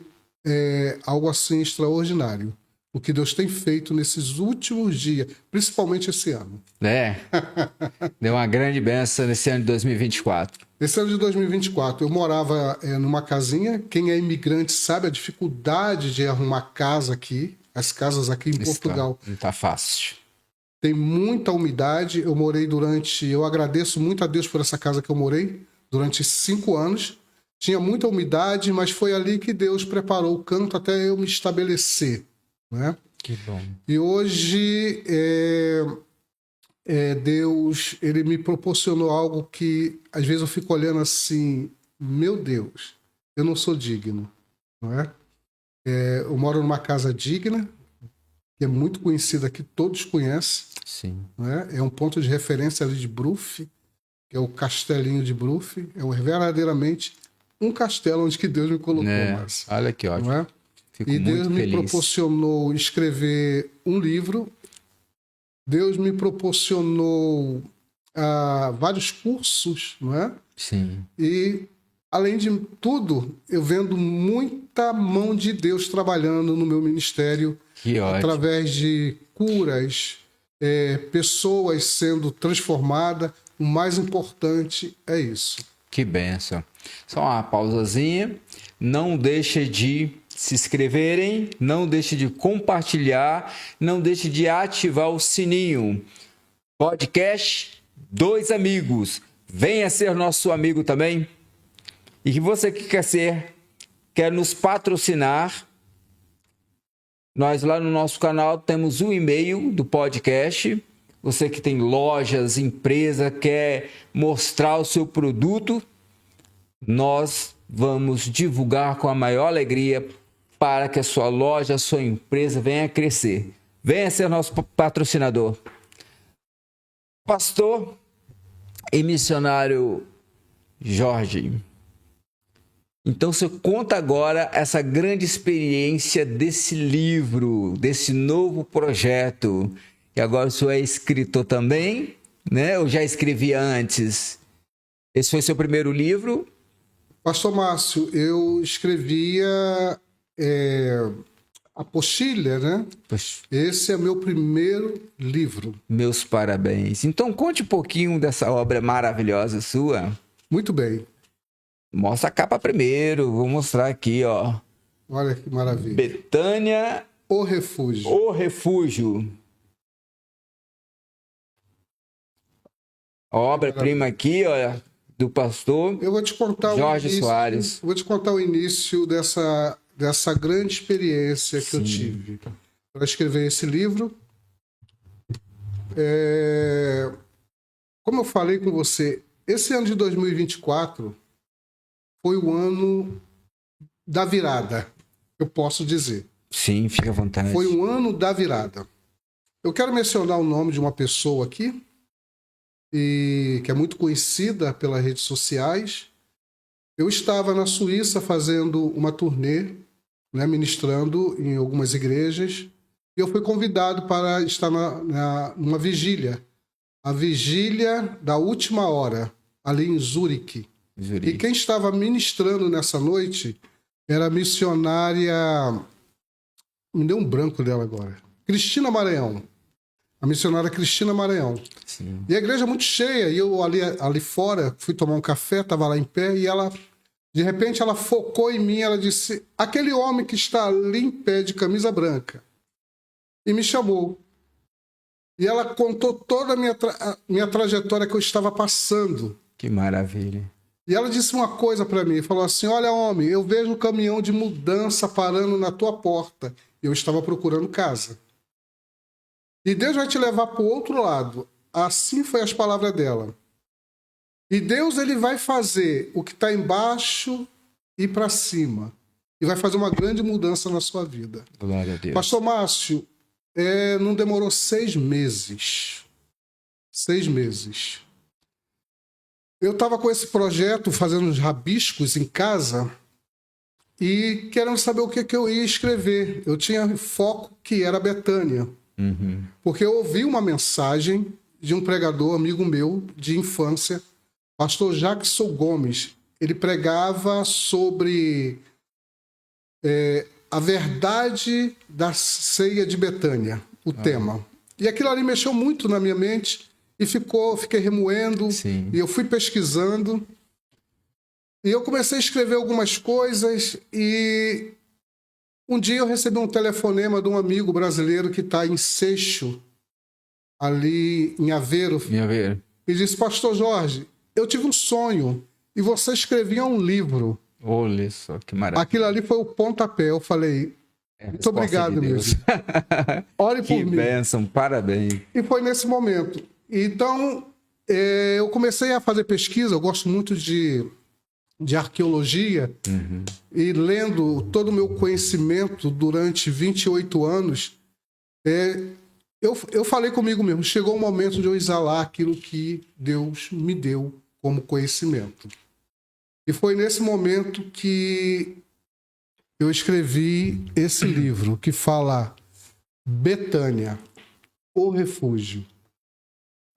[SPEAKER 2] algo assim extraordinário. O que Deus tem feito nesses últimos dias, principalmente esse ano.
[SPEAKER 1] Deu uma grande bênção nesse ano de 2024.
[SPEAKER 2] Esse ano de 2024, eu morava numa casinha. Quem é imigrante sabe a dificuldade de arrumar casa aqui. As casas aqui em Portugal.
[SPEAKER 1] Não está fácil.
[SPEAKER 2] Tem muita umidade. Eu agradeço muito a Deus por essa casa que eu morei durante 5 anos. Tinha muita umidade, mas foi ali que Deus preparou o canto até eu me estabelecer. Né?
[SPEAKER 1] Que bom.
[SPEAKER 2] E hoje Deus, ele me proporcionou algo que às vezes eu fico olhando assim, meu Deus, eu não sou digno, não é? Eu moro numa casa digna, que é muito conhecida aqui, todos conhecem.
[SPEAKER 1] Sim.
[SPEAKER 2] Não é? É um ponto de referência ali de Bruf, que é o castelinho de Bruf. É verdadeiramente um castelo onde que Deus me colocou.
[SPEAKER 1] Olha que ótimo.
[SPEAKER 2] Não é?
[SPEAKER 1] Fico
[SPEAKER 2] e Deus
[SPEAKER 1] muito
[SPEAKER 2] me
[SPEAKER 1] feliz.
[SPEAKER 2] proporcionou escrever um livro. Deus me proporcionou vários cursos, não é?
[SPEAKER 1] Sim.
[SPEAKER 2] E, além de tudo, eu vendo muita mão de Deus trabalhando no meu ministério.
[SPEAKER 1] Que ótimo.
[SPEAKER 2] Através de curas, pessoas sendo transformadas. O mais importante é isso.
[SPEAKER 1] Que bênção. Só uma pausazinha. Não deixe de se inscreverem, não deixe de compartilhar, não deixe de ativar o sininho. Podcast Dois Amigos. Venha ser nosso amigo também. E que você que quer nos patrocinar, nós lá no nosso canal temos um e-mail do podcast. Você que tem lojas, empresa, quer mostrar o seu produto, nós vamos divulgar com a maior alegria para que a sua loja, a sua empresa venha a crescer. Venha ser nosso patrocinador. Pastor e missionário Jorge, então você conta agora essa grande experiência desse livro, desse novo projeto. E agora o senhor é escritor também, né? Eu já escrevia antes. Esse foi seu primeiro livro?
[SPEAKER 2] Pastor Márcio, eu escrevia Apostilha, né?
[SPEAKER 1] Poxa.
[SPEAKER 2] Esse é meu primeiro livro.
[SPEAKER 1] Meus parabéns. Então conte um pouquinho dessa obra maravilhosa sua.
[SPEAKER 2] Muito bem.
[SPEAKER 1] Mostra a capa primeiro. Vou mostrar aqui, ó.
[SPEAKER 2] Olha que maravilha.
[SPEAKER 1] Betânia,
[SPEAKER 2] O Refúgio.
[SPEAKER 1] O Refúgio. Obra-prima aqui, olha, do pastor
[SPEAKER 2] Eu vou te contar
[SPEAKER 1] Jorge Soares.
[SPEAKER 2] Vou te contar o início dessa grande experiência que eu tive para escrever esse livro. Como eu falei com você, esse ano de 2024 foi o ano da virada, eu posso dizer.
[SPEAKER 1] Sim, fica à vontade.
[SPEAKER 2] Foi um ano da virada. Eu quero mencionar o nome de uma pessoa aqui, que é muito conhecida pelas redes sociais. Eu estava na Suíça fazendo uma turnê, né, ministrando em algumas igrejas, e eu fui convidado para estar numa vigília, a vigília da última hora, ali em Zurique. E quem estava ministrando nessa noite era a missionária, me deu um branco dela agora, Cristina Maranhão. A missionária Cristina Maranhão.
[SPEAKER 1] Sim.
[SPEAKER 2] E a igreja muito cheia, e eu ali fora, fui tomar um café, estava lá em pé, e ela, de repente, ela focou em mim, ela disse, aquele homem que está ali em pé de camisa branca. E me chamou. E ela contou toda a minha trajetória que eu estava passando.
[SPEAKER 1] Que maravilha.
[SPEAKER 2] E ela disse uma coisa para mim, falou assim, olha homem, eu vejo um caminhão de mudança parando na tua porta. Eu estava procurando casa. E Deus vai te levar para o outro lado. Assim foi as palavras dela. E Deus ele vai fazer o que está embaixo e para cima. E vai fazer uma grande mudança na sua vida.
[SPEAKER 1] Glória a Deus.
[SPEAKER 2] Pastor Márcio, não demorou 6 meses. 6 meses. Eu estava com esse projeto, fazendo uns rabiscos em casa e querendo saber o que eu ia escrever. Eu tinha foco que era Betânia. Porque eu ouvi uma mensagem de um pregador, amigo meu, de infância, pastor Jackson Gomes. Ele pregava sobre a verdade da ceia de Betânia, o tema. E aquilo ali mexeu muito na minha mente e fiquei remoendo.
[SPEAKER 1] Sim.
[SPEAKER 2] E eu fui pesquisando. E eu comecei a escrever algumas coisas e um dia eu recebi um telefonema de um amigo brasileiro que está em Seixo, ali em Aveiro. E disse, pastor Jorge, eu tive um sonho e você escrevia um livro.
[SPEAKER 1] Olha só, que maravilha.
[SPEAKER 2] Aquilo ali foi o pontapé. Eu falei, muito obrigado, meu Deus. Ore por mim.
[SPEAKER 1] Que bênção, parabéns.
[SPEAKER 2] E foi nesse momento. Então, eu comecei a fazer pesquisa, eu gosto muito de arqueologia, e lendo todo o meu conhecimento durante 28 anos, eu falei comigo mesmo, chegou o momento de eu exalar aquilo que Deus me deu como conhecimento. E foi nesse momento que eu escrevi esse livro, que fala Betânia, o refúgio.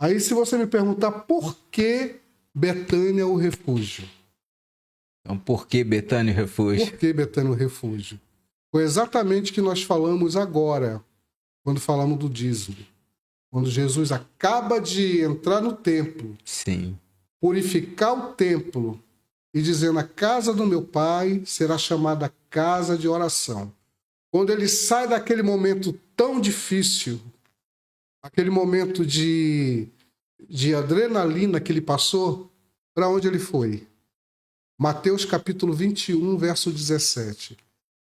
[SPEAKER 2] Aí, se você me perguntar por que Betânia, o refúgio?
[SPEAKER 1] Então, por que Betânia, o refúgio?
[SPEAKER 2] Por que Betânia, o refúgio? Foi exatamente o que nós falamos agora, quando falamos do dízimo. Quando Jesus acaba de entrar no templo,
[SPEAKER 1] sim,
[SPEAKER 2] purificar o templo e dizendo, a casa do meu pai será chamada casa de oração. Quando ele sai daquele momento tão difícil, aquele momento de adrenalina que ele passou, para onde ele foi? Mateus capítulo 21, verso 17.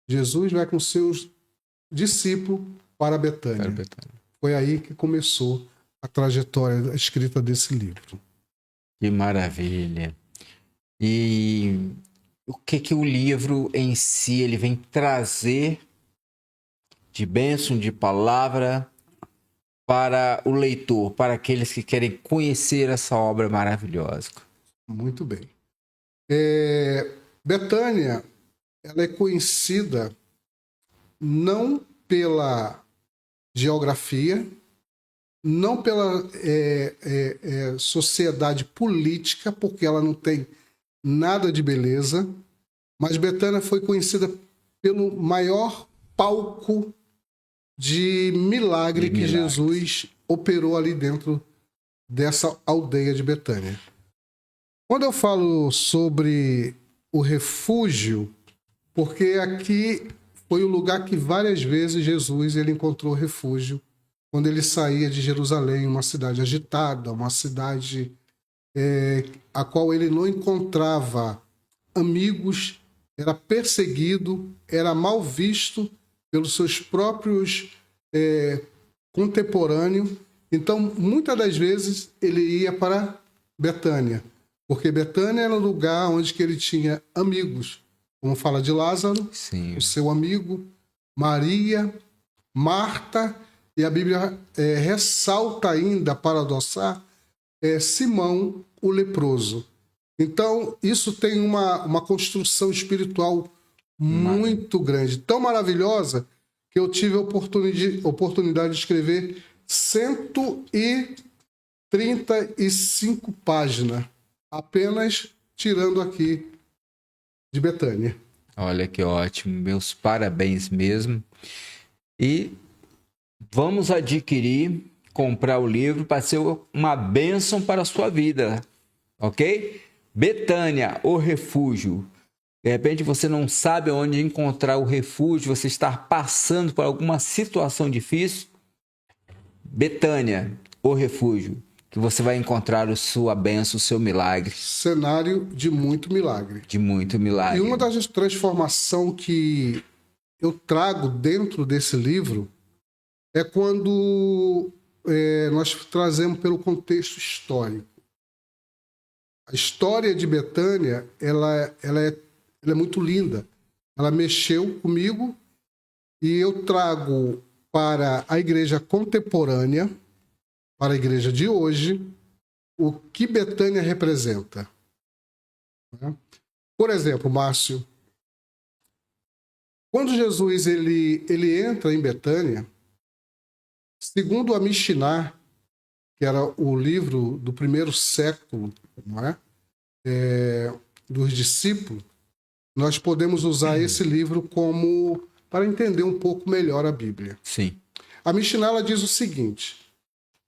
[SPEAKER 2] Jesus vai com seus discípulos para Betânia. Foi aí que começou a trajetória da escrita desse livro.
[SPEAKER 1] Que maravilha. E o que o livro em si ele vem trazer de bênção, de palavra para o leitor, para aqueles que querem conhecer essa obra maravilhosa?
[SPEAKER 2] Muito bem. Betânia, ela é conhecida não pela geografia, não pela sociedade política, porque ela não tem nada de beleza, mas Betânia foi conhecida pelo maior palco de milagre que Jesus operou ali dentro dessa aldeia de Betânia. Quando eu falo sobre o refúgio, porque aqui foi o lugar que várias vezes Jesus ele encontrou refúgio quando ele saía de Jerusalém, uma cidade agitada, uma cidade a qual ele não encontrava amigos, era perseguido, era mal visto pelos seus próprios contemporâneos. Então, muitas das vezes, ele ia para Betânia, porque Betânia era um lugar onde que ele tinha amigos, como fala de Lázaro,
[SPEAKER 1] sim,
[SPEAKER 2] o seu amigo, Maria, Marta, e a Bíblia ressalta ainda para adoçar Simão, o leproso. Então, isso tem uma construção espiritual muito grande, tão maravilhosa, que eu tive a oportunidade de escrever 135 páginas, apenas tirando aqui de Betânia.
[SPEAKER 1] Olha que ótimo, meus parabéns mesmo. E vamos adquirir, comprar o livro para ser uma bênção para a sua vida, ok? Betânia, o refúgio. De repente você não sabe onde encontrar o refúgio, você está passando por alguma situação difícil. Betânia, o refúgio, que você vai encontrar a sua bênção, o seu milagre.
[SPEAKER 2] Cenário de muito milagre.
[SPEAKER 1] De muito milagre.
[SPEAKER 2] E uma das transformações que eu trago dentro desse livro é quando nós trazemos pelo contexto histórico. A história de Betânia, ela é muito linda. Ela mexeu comigo e eu trago para a igreja contemporânea para a igreja de hoje o que Betânia representa. Né? Por exemplo, Márcio, quando Jesus ele entra em Betânia, segundo a Mishnah, que era o livro do primeiro século, não é? Dos discípulos, nós podemos usar esse livro como para entender um pouco melhor a Bíblia.
[SPEAKER 1] Sim.
[SPEAKER 2] A Mishnah ela diz o seguinte,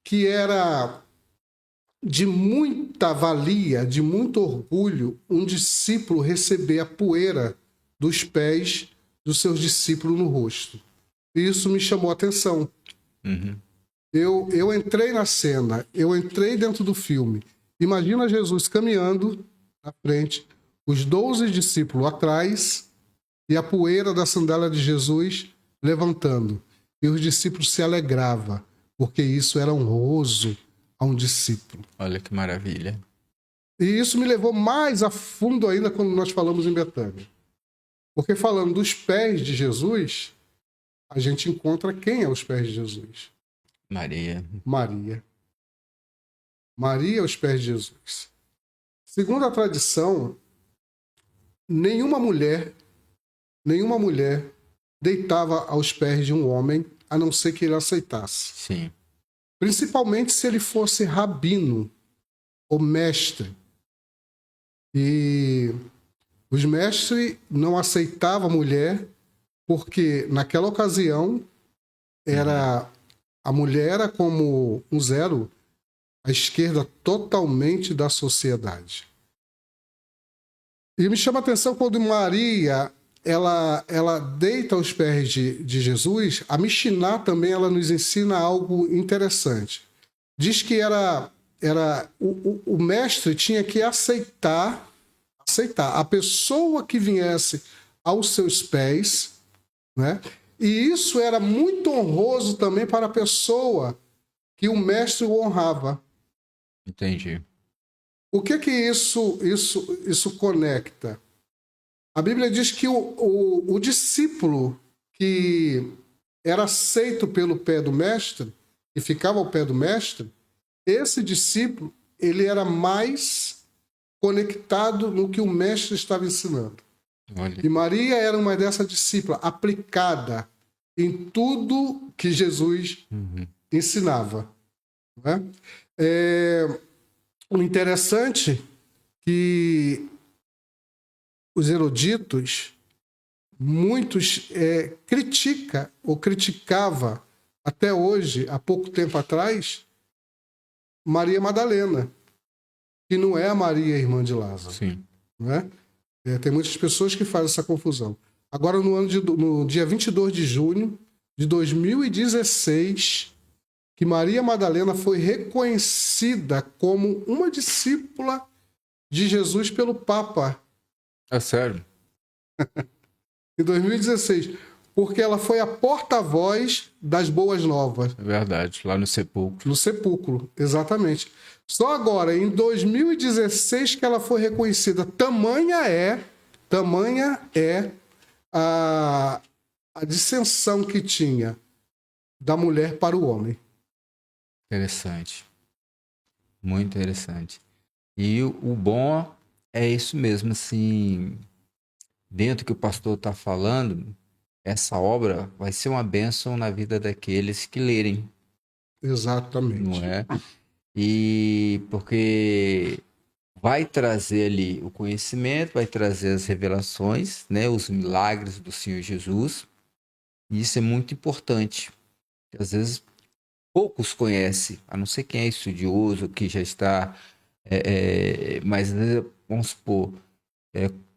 [SPEAKER 2] que era de muita valia, de muito orgulho, um discípulo receber a poeira dos pés dos seus discípulos no rosto. E isso me chamou a atenção.
[SPEAKER 1] Uhum.
[SPEAKER 2] Eu entrei na cena, eu entrei dentro do filme. Imagina Jesus caminhando à frente, os 12 discípulos atrás e a poeira da sandália de Jesus levantando. E os discípulos se alegravam, porque isso era honroso a um discípulo.
[SPEAKER 1] Olha que maravilha.
[SPEAKER 2] E isso me levou mais a fundo ainda quando nós falamos em Betânia. Porque falando dos pés de Jesus, a gente encontra quem é os pés de Jesus?
[SPEAKER 1] Maria.
[SPEAKER 2] Maria. Maria aos pés de Jesus. Segundo a tradição, nenhuma mulher deitava aos pés de um homem, a não ser que ele aceitasse.
[SPEAKER 1] Sim.
[SPEAKER 2] Principalmente se ele fosse rabino ou mestre. E os mestres não aceitavam a mulher porque, naquela ocasião, a mulher era como um zero à esquerda totalmente da sociedade. E me chama a atenção quando Maria ela deita aos pés de Jesus. A Mishnah também ela nos ensina algo interessante. Diz que o mestre tinha que aceitar a pessoa que viesse aos seus pés, né? E isso era muito honroso também para a pessoa que o mestre o honrava.
[SPEAKER 1] Entendi.
[SPEAKER 2] O que isso conecta? A Bíblia diz que o discípulo que era aceito pelo pé do mestre, e ficava ao pé do mestre, esse discípulo ele era mais conectado no que o mestre estava ensinando.
[SPEAKER 1] Olha.
[SPEAKER 2] E Maria era uma dessa discípula, aplicada em tudo que Jesus ensinava. Né? O interessante é que os eruditos, muitos criticava até hoje, há pouco tempo atrás, Maria Madalena, que não é a Maria, irmã de Lázaro.
[SPEAKER 1] Sim.
[SPEAKER 2] Não é? Tem muitas pessoas que fazem essa confusão. Agora, no dia 22 de junho de 2016, que Maria Madalena foi reconhecida como uma discípula de Jesus pelo Papa.
[SPEAKER 1] É sério?
[SPEAKER 2] Em 2016. Porque ela foi a porta-voz das boas novas.
[SPEAKER 1] É verdade, lá no sepulcro.
[SPEAKER 2] No sepulcro, exatamente. Só agora, em 2016, que ela foi reconhecida. Tamanha é a dissensão que tinha da mulher para o homem.
[SPEAKER 1] Interessante. Muito interessante. E o bom é isso mesmo, assim, dentro do que o pastor está falando, essa obra vai ser uma bênção na vida daqueles que lerem.
[SPEAKER 2] Exatamente.
[SPEAKER 1] Não é? E porque vai trazer ali o conhecimento, vai trazer as revelações, né? Os milagres do Senhor Jesus. E isso é muito importante. Às vezes poucos conhecem, a não ser quem é estudioso, que já está... mas vamos supor,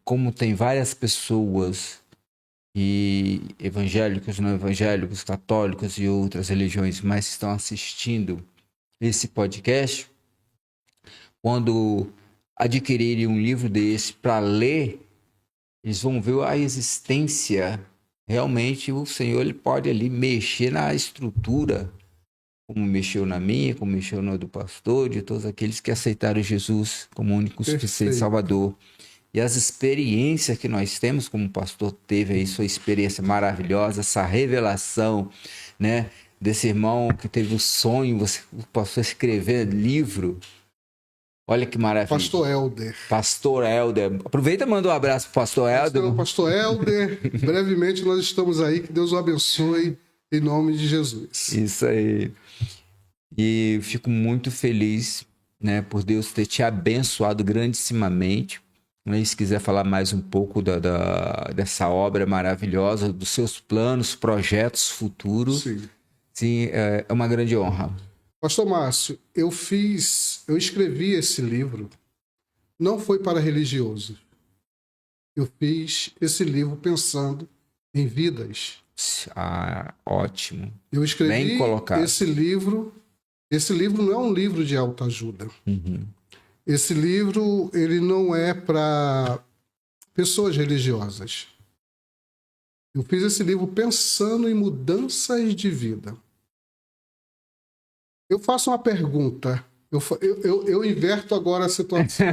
[SPEAKER 1] como tem várias pessoas, e evangélicos, não evangélicos, católicos e outras religiões, mas estão assistindo esse podcast, quando adquirirem um livro desse para ler, eles vão ver a existência. Realmente o Senhor ele pode ali mexer na estrutura, como mexeu na minha, como mexeu na do pastor, de todos aqueles que aceitaram Jesus como único suficiente Salvador. E as experiências que nós temos, como o pastor teve aí, sua experiência maravilhosa, essa revelação, né? desse irmão que teve o sonho, você passou a escrever livro. Olha que maravilha.
[SPEAKER 2] Pastor Helder.
[SPEAKER 1] Pastor Helder. Aproveita e manda um abraço pro Pastor Helder.
[SPEAKER 2] Pastor Helder, brevemente nós estamos aí, que Deus o abençoe em nome de Jesus.
[SPEAKER 1] Isso aí. E fico muito feliz, né, por Deus ter te abençoado grandissimamente. E se quiser falar mais um pouco dessa obra maravilhosa, dos seus planos, projetos futuros, sim, é uma grande honra.
[SPEAKER 2] Pastor Márcio, eu escrevi esse livro, não foi para religiosos. Eu fiz esse livro pensando em vidas.
[SPEAKER 1] Ah, ótimo.
[SPEAKER 2] Eu escrevi
[SPEAKER 1] bem colocado.
[SPEAKER 2] Esse livro não é um livro de autoajuda.
[SPEAKER 1] Uhum.
[SPEAKER 2] Esse livro, ele não é para pessoas religiosas. Eu fiz esse livro pensando em mudanças de vida. Eu faço uma pergunta. Eu inverto agora a situação.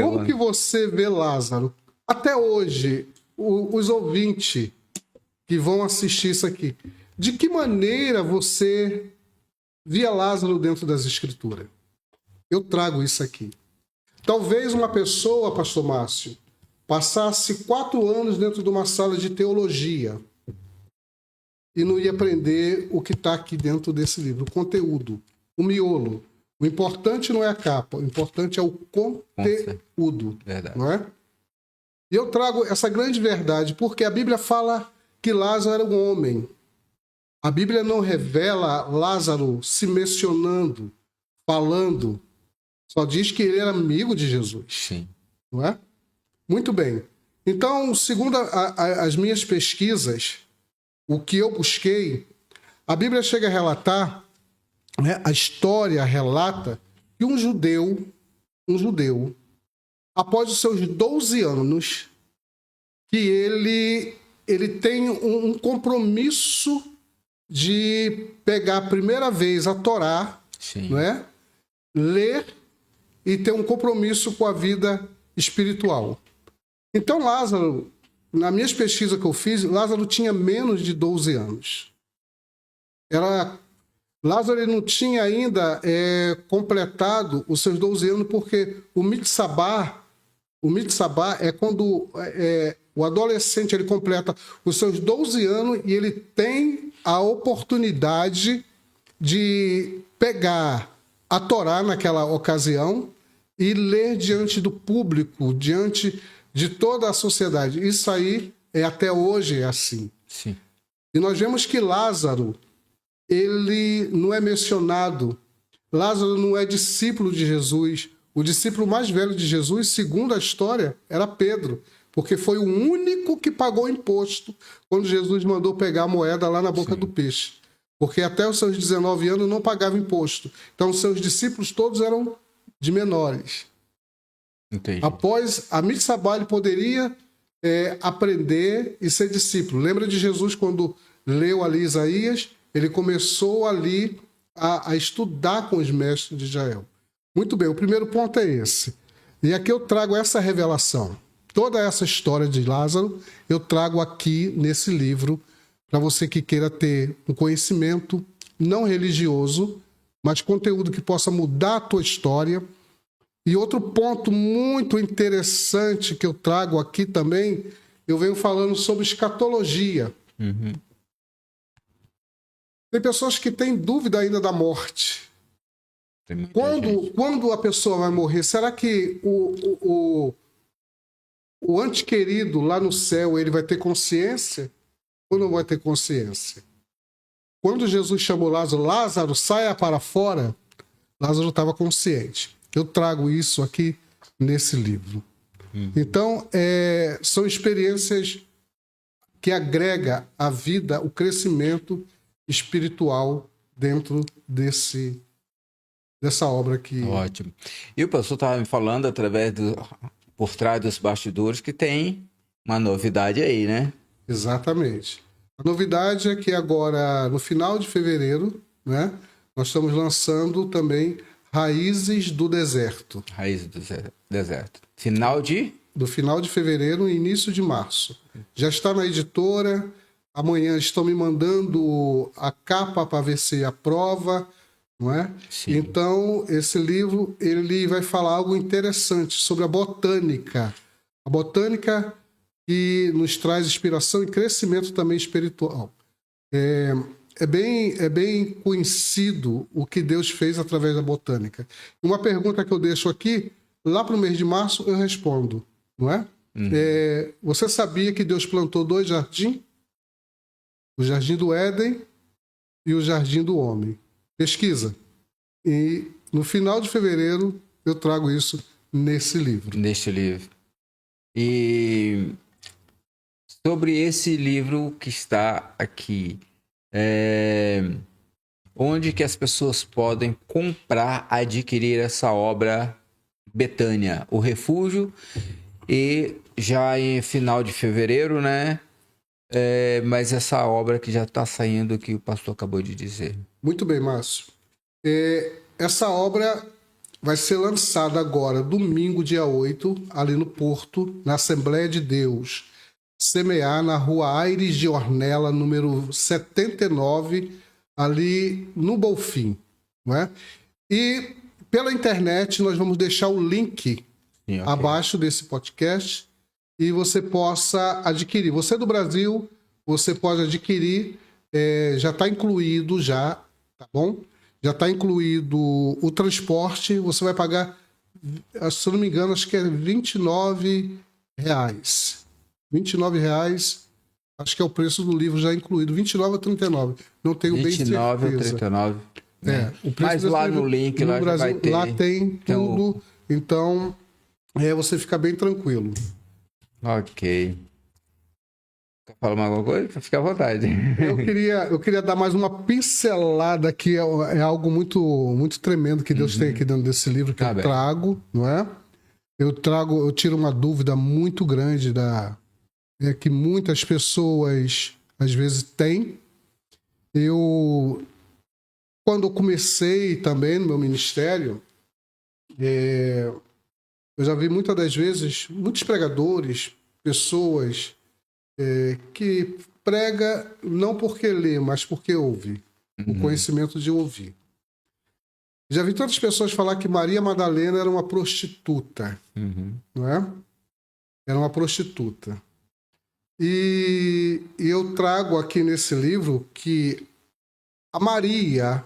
[SPEAKER 2] Como que você vê Lázaro? Até hoje, os ouvintes que vão assistir isso aqui, de que maneira você via Lázaro dentro das Escrituras? Eu trago isso aqui. Talvez uma pessoa, pastor Márcio, passasse 4 anos dentro de uma sala de teologia e não ia aprender o que está aqui dentro desse livro, o conteúdo, o miolo. O importante não é a capa, o importante é o conteúdo.
[SPEAKER 1] Verdade.
[SPEAKER 2] Não é? E eu trago essa grande verdade, porque a Bíblia fala que Lázaro era um homem. A Bíblia não revela Lázaro se mencionando, falando. Só diz que ele era amigo de Jesus.
[SPEAKER 1] Sim.
[SPEAKER 2] Não é? Muito bem. Então, segundo as minhas pesquisas, o que eu busquei, a Bíblia chega a relatar, né, a história relata que um judeu, após os seus 12 anos, que ele tem um compromisso de pegar a primeira vez a Torá, não é? Ler e ter um compromisso com a vida espiritual. Então, Lázaro, na minhas pesquisas que eu fiz, Lázaro tinha menos de 12 anos. Lázaro ele não tinha ainda completado os seus 12 anos, porque o Mitsabá é quando o adolescente ele completa os seus 12 anos e ele tem a oportunidade de pegar a Torá naquela ocasião e ler diante do público, diante de toda a sociedade. Isso aí até hoje é assim.
[SPEAKER 1] Sim.
[SPEAKER 2] E nós vemos que Lázaro, ele não é mencionado. Lázaro não é discípulo de Jesus. O discípulo mais velho de Jesus, segundo a história, era Pedro, porque foi o único que pagou imposto quando Jesus mandou pegar a moeda lá na boca do peixe. Porque até os seus 19 anos não pagava imposto. Então, os seus discípulos todos eram de menores.
[SPEAKER 1] Entendi.
[SPEAKER 2] Após a Mitsabá, ele poderia aprender e ser discípulo. Lembra de Jesus quando leu ali Isaías? Ele começou ali a estudar com os mestres de Israel. Muito bem, o primeiro ponto é esse. E aqui eu trago essa revelação. Toda essa história de Lázaro, eu trago aqui nesse livro, para você que queira ter um conhecimento não religioso, mas conteúdo que possa mudar a tua história. E outro ponto muito interessante que eu trago aqui também, eu venho falando sobre escatologia.
[SPEAKER 1] Uhum.
[SPEAKER 2] Tem pessoas que têm dúvida ainda da morte. Quando a pessoa vai morrer, será que o antequerido lá no céu ele vai ter consciência ou não vai ter consciência? Quando Jesus chamou Lázaro, Lázaro, saia para fora, Lázaro estava consciente. Eu trago isso aqui nesse livro. Então, são experiências que agrega à vida o crescimento espiritual dentro dessa obra aqui.
[SPEAKER 1] Ótimo. E o pastor estava me falando por trás dos bastidores que tem uma novidade aí, né?
[SPEAKER 2] Exatamente. A novidade é que agora, no final de fevereiro, né, nós estamos lançando também Raízes do Deserto.
[SPEAKER 1] Raízes do Deserto.
[SPEAKER 2] Do final de fevereiro e início de março. Já está na editora, amanhã estão me mandando a capa para ver se aprova, não é?
[SPEAKER 1] Sim.
[SPEAKER 2] Então, esse livro ele vai falar algo interessante sobre a botânica. A botânica que nos traz inspiração e crescimento também espiritual. É bem conhecido o que Deus fez através da botânica. Uma pergunta que eu deixo aqui, lá para o mês de março eu respondo, não é? Você sabia que Deus plantou 2 jardins? O Jardim do Éden e o Jardim do Homem. Pesquisa. E no final de fevereiro eu trago isso nesse livro.
[SPEAKER 1] Neste livro. E sobre esse livro que está aqui, onde que as pessoas podem comprar, adquirir essa obra Betânia, o Refúgio, e já em final de fevereiro, né? Mas essa obra que já está saindo, que o pastor acabou de dizer.
[SPEAKER 2] Muito bem, Márcio. Essa obra vai ser lançada agora, domingo, dia 8, ali no Porto, na Assembleia de Deus, Semear, na rua Aires de Ornella, número 79, ali no Bonfim, não é? E pela internet nós vamos deixar o link abaixo desse podcast e você possa adquirir. Você é do Brasil, você pode adquirir, já está incluído já, tá bom? Já está incluído o transporte, você vai pagar, se eu não me engano, acho que é R$29. R$29, acho que é o preço do livro já incluído. 29 ou 39, não tenho bem certeza.
[SPEAKER 1] 29 ou 39.
[SPEAKER 2] O preço
[SPEAKER 1] mas lá no link, lá
[SPEAKER 2] Brasil,
[SPEAKER 1] vai ter.
[SPEAKER 2] Lá tem tudo, então você fica bem tranquilo.
[SPEAKER 1] Ok. Quer falar mais alguma coisa? Fica à vontade.
[SPEAKER 2] Eu queria dar mais uma pincelada que é algo muito, muito tremendo que Deus tem aqui dentro desse livro que eu trago, não é? Eu tiro uma dúvida muito grande que muitas pessoas às vezes têm. Quando eu comecei também no meu ministério, eu já vi muitas das vezes muitos pregadores, pessoas que prega não porque lê, mas porque ouve. O conhecimento de ouvir. Já vi tantas pessoas falar que Maria Madalena era uma prostituta, não é? Era uma prostituta. E eu trago aqui nesse livro que a Maria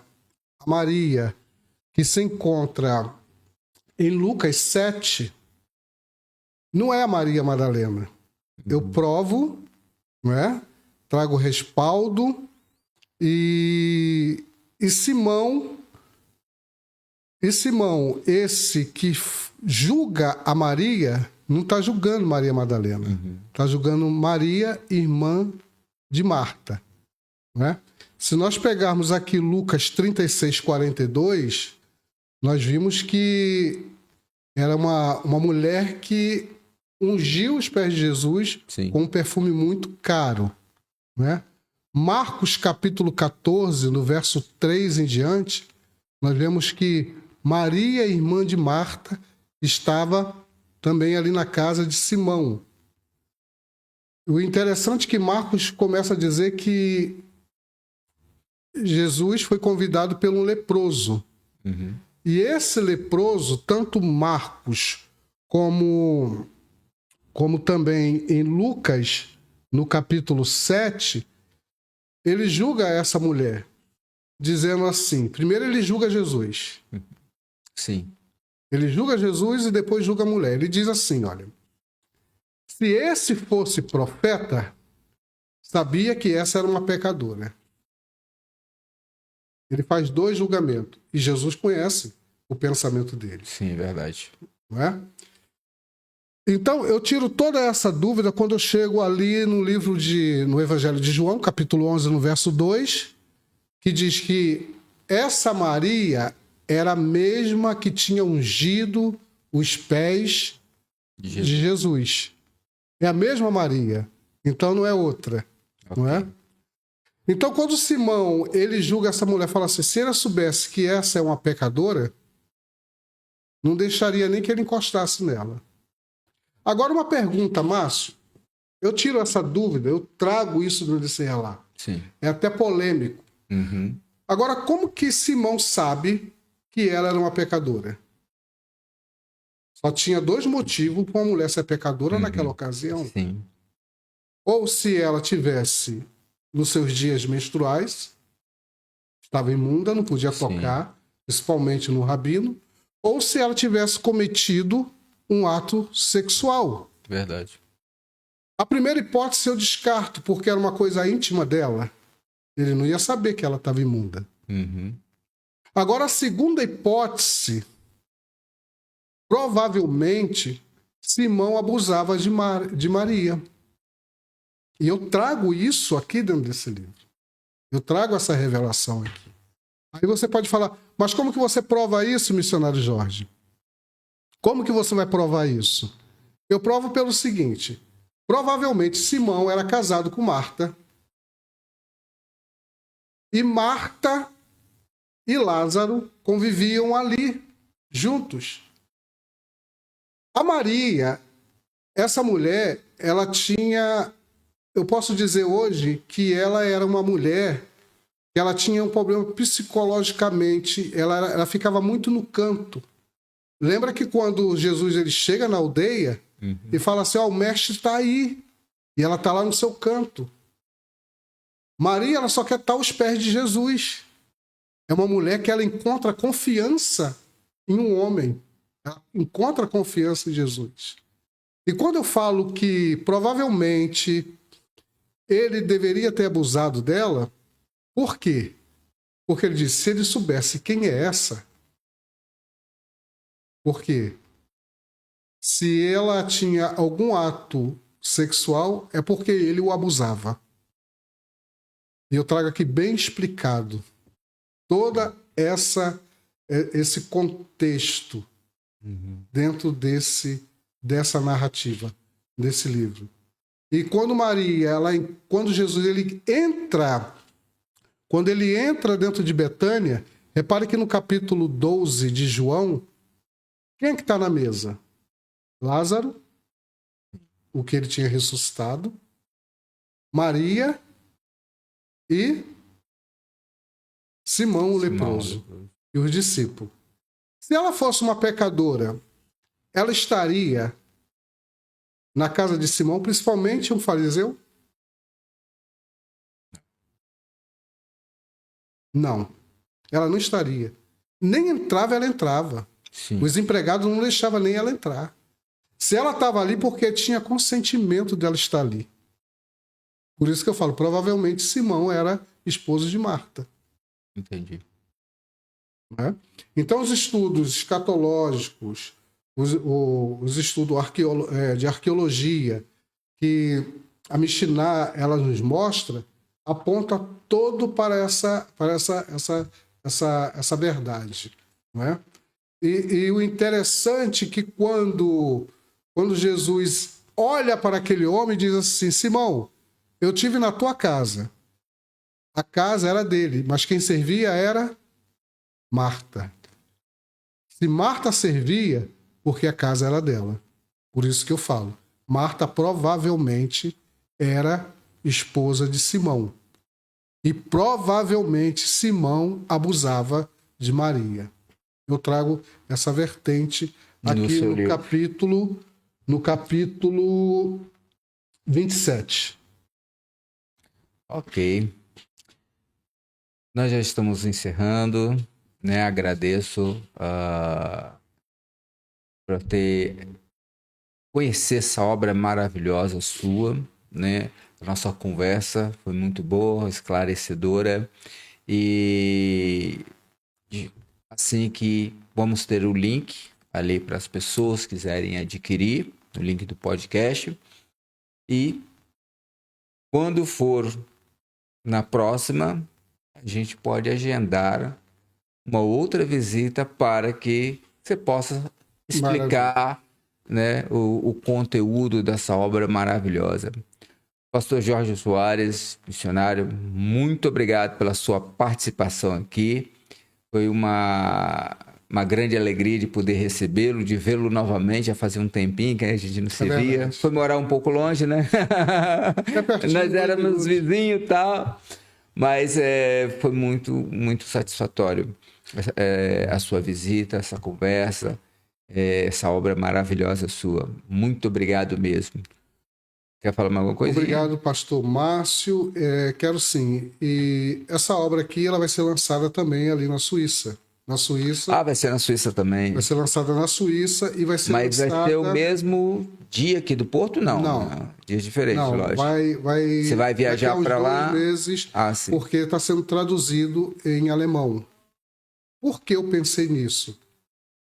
[SPEAKER 2] que se encontra em Lucas 7 não é a Maria Madalena. Eu provo, não é? Trago respaldo e Simão, esse que julga a Maria, não está julgando Maria Madalena. Está julgando Maria, irmã de Marta. Não é? Se nós pegarmos aqui Lucas 36, 42, nós vimos que era uma mulher que ungiu os pés de Jesus com um perfume muito caro. Né? Marcos capítulo 14, no verso 3 em diante, nós vemos que Maria, irmã de Marta, estava também ali na casa de Simão. O interessante é que Marcos começa a dizer que Jesus foi convidado por um leproso. E esse leproso, tanto Marcos como também em Lucas, no capítulo 7, ele julga essa mulher, dizendo assim, primeiro ele julga Jesus.
[SPEAKER 1] Sim.
[SPEAKER 2] Ele julga Jesus e depois julga a mulher. Ele diz assim, olha, se esse fosse profeta, sabia que essa era uma pecadora. Ele faz 2 julgamentos. E Jesus conhece o pensamento dele.
[SPEAKER 1] Sim, verdade.
[SPEAKER 2] Não é? Então, eu tiro toda essa dúvida quando eu chego ali no Evangelho de João, capítulo 11, no verso 2, que diz que essa Maria era a mesma que tinha ungido os pés de Jesus. É a mesma Maria. Então, não é outra. Não é? Então, quando Simão ele julga essa mulher, fala assim, se ela soubesse que essa é uma pecadora, não deixaria nem que ele encostasse nela. Agora, uma pergunta, Márcio. Eu tiro essa dúvida, eu trago isso desse relato.
[SPEAKER 1] Sim.
[SPEAKER 2] É até polêmico.
[SPEAKER 1] Uhum.
[SPEAKER 2] Agora, como que Simão sabe que ela era uma pecadora? Só tinha dois motivos para uma mulher ser pecadora naquela ocasião.
[SPEAKER 1] Sim.
[SPEAKER 2] Ou se ela tivesse nos seus dias menstruais, estava imunda, não podia tocar, principalmente no rabino, ou se ela tivesse cometido um ato sexual.
[SPEAKER 1] Verdade.
[SPEAKER 2] A primeira hipótese eu descarto, porque era uma coisa íntima dela. Ele não ia saber que ela estava imunda.
[SPEAKER 1] Uhum.
[SPEAKER 2] Agora, a segunda hipótese, provavelmente, Simão abusava de Maria. E eu trago isso aqui dentro desse livro. Eu trago essa revelação aqui. Aí você pode falar, mas como que você prova isso, missionário Jorge? Como que você vai provar isso? Eu provo pelo seguinte. Provavelmente Simão era casado com Marta. E Marta e Lázaro conviviam ali, juntos. A Maria, essa mulher, ela tinha... Eu posso dizer hoje que ela era uma mulher que ela tinha um problema psicologicamente, ela ficava muito no canto. Lembra que quando Jesus ele chega na aldeia e fala assim, o mestre está aí, e ela está lá no seu canto. Maria, ela só quer estar aos pés de Jesus. É uma mulher que ela encontra confiança em um homem. Ela encontra confiança em Jesus. E quando eu falo que provavelmente ele deveria ter abusado dela, por quê? Porque ele disse, se ele soubesse quem é essa, por quê? Se ela tinha algum ato sexual, é porque ele o abusava. E eu trago aqui bem explicado toda esse contexto dentro dessa narrativa, desse livro. E quando quando Jesus ele entra, quando ele entra dentro de Betânia, repare que no capítulo 12 de João, quem é que está na mesa? Lázaro, o que ele tinha ressuscitado, Maria e Simão o leproso e os discípulos. Se ela fosse uma pecadora, ela estaria na casa de Simão, principalmente um fariseu? Não, ela não estaria. Nem entrava, ela entrava.
[SPEAKER 1] Sim.
[SPEAKER 2] Os empregados não deixavam nem ela entrar. Se ela estava ali, porque tinha consentimento dela estar ali. Por isso que eu falo, provavelmente Simão era esposo de Marta.
[SPEAKER 1] Entendi.
[SPEAKER 2] Né? Então, os estudos escatológicos, os estudos de arqueologia, que a Mishnah ela nos mostra, aponta todo para essa verdade. Não é? E o interessante é que quando Jesus olha para aquele homem e diz assim, Simão, eu tive na tua casa. A casa era dele, mas quem servia era Marta. Se Marta servia, porque a casa era dela. Por isso que eu falo, Marta provavelmente era esposa de Simão. E provavelmente Simão abusava de Maria. Eu trago essa vertente aqui no capítulo 27.
[SPEAKER 1] Ok. Nós já estamos encerrando, né? Agradeço por conhecer essa obra maravilhosa sua, né? A nossa conversa foi muito boa, esclarecedora e assim que vamos ter o link ali para as pessoas que quiserem adquirir, o link do podcast. E quando for na próxima, a gente pode agendar uma outra visita para que você possa explicar, né, o conteúdo dessa obra maravilhosa. Pastor Jorge Soares, missionário, muito obrigado pela sua participação aqui. Foi uma uma grande alegria de poder recebê-lo, de vê-lo novamente, já fazia um tempinho que a gente não se via. Foi morar um pouco longe, né? Nós éramos vizinhos e tal, mas foi muito, muito satisfatório a sua visita, essa conversa, essa obra maravilhosa sua. Muito obrigado mesmo. Quer falar mais alguma coisa?
[SPEAKER 2] Obrigado, pastor Márcio. Quero sim. E essa obra aqui ela vai ser lançada também ali na Suíça. Na Suíça.
[SPEAKER 1] Vai ser na Suíça também.
[SPEAKER 2] Vai ser lançada na Suíça e vai ser
[SPEAKER 1] Mas
[SPEAKER 2] lançada...
[SPEAKER 1] vai ser o mesmo dia aqui do Porto? Não. Dias diferentes,
[SPEAKER 2] não,
[SPEAKER 1] lógico.
[SPEAKER 2] Você
[SPEAKER 1] vai viajar para lá?
[SPEAKER 2] 2 meses,
[SPEAKER 1] sim.
[SPEAKER 2] porque está sendo traduzido em alemão. Por que eu pensei nisso?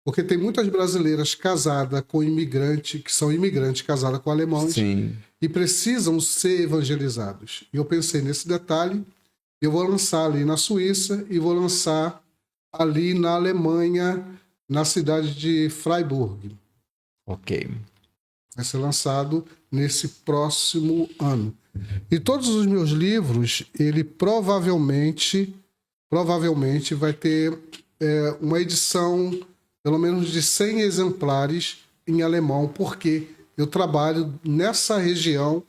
[SPEAKER 2] Porque tem muitas brasileiras casadas com imigrante, que são imigrantes casadas com alemães.
[SPEAKER 1] Sim.
[SPEAKER 2] E precisam ser evangelizados. E eu pensei nesse detalhe. Eu vou lançar ali na Suíça e vou lançar ali na Alemanha, na cidade de Freiburg.
[SPEAKER 1] Ok.
[SPEAKER 2] Vai ser lançado nesse próximo ano. E todos os meus livros, ele provavelmente vai ter uma edição, pelo menos de 100 exemplares em alemão, porque eu trabalho nessa região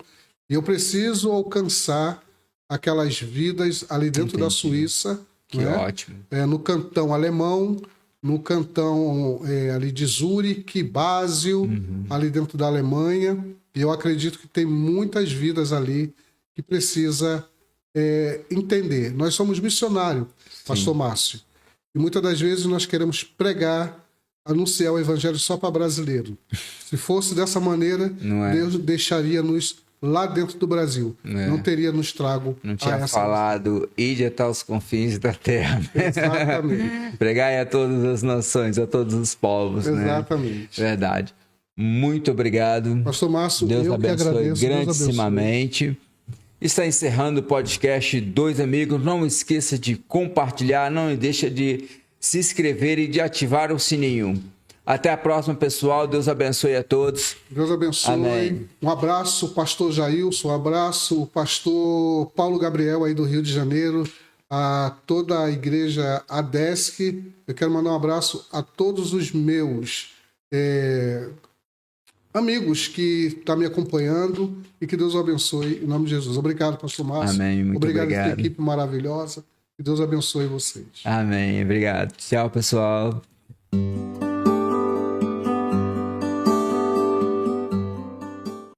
[SPEAKER 2] e eu preciso alcançar aquelas vidas ali dentro da Suíça.
[SPEAKER 1] Que ótimo.
[SPEAKER 2] No cantão alemão, no cantão ali de Zurique, Basel, ali dentro da Alemanha. E eu acredito que tem muitas vidas ali que precisa entender. Nós somos missionários, pastor Márcio. E muitas das vezes nós queremos pregar, anunciar o evangelho só para brasileiro. Se fosse dessa maneira, Deus deixaria-nos lá dentro do Brasil. Não teria nos trago.
[SPEAKER 1] Não tinha falado, ide até os confins da terra.
[SPEAKER 2] Exatamente.
[SPEAKER 1] Pregai a todas as nações, a todos os povos.
[SPEAKER 2] Exatamente.
[SPEAKER 1] Né? Verdade. Muito obrigado.
[SPEAKER 2] Pastor Márcio,
[SPEAKER 1] Deus
[SPEAKER 2] eu
[SPEAKER 1] abençoe
[SPEAKER 2] que agradeço,
[SPEAKER 1] grandissimamente. Está encerrando o podcast Dois Amigos. Não esqueça de compartilhar, não deixa de se inscrever e de ativar o sininho. Até a próxima, pessoal. Deus abençoe a todos.
[SPEAKER 2] Deus abençoe.
[SPEAKER 1] Amém.
[SPEAKER 2] Um abraço, pastor Jailson. Um abraço, o pastor Paulo Gabriel, aí do Rio de Janeiro. A toda a igreja ADESC. Eu quero mandar um abraço a todos os meus amigos que estão me acompanhando e que Deus o abençoe em nome de Jesus. Obrigado, pastor Márcio.
[SPEAKER 1] Amém. Muito
[SPEAKER 2] obrigado.
[SPEAKER 1] Obrigado.
[SPEAKER 2] Essa equipe maravilhosa. Que Deus abençoe vocês.
[SPEAKER 1] Amém. Obrigado. Tchau, pessoal.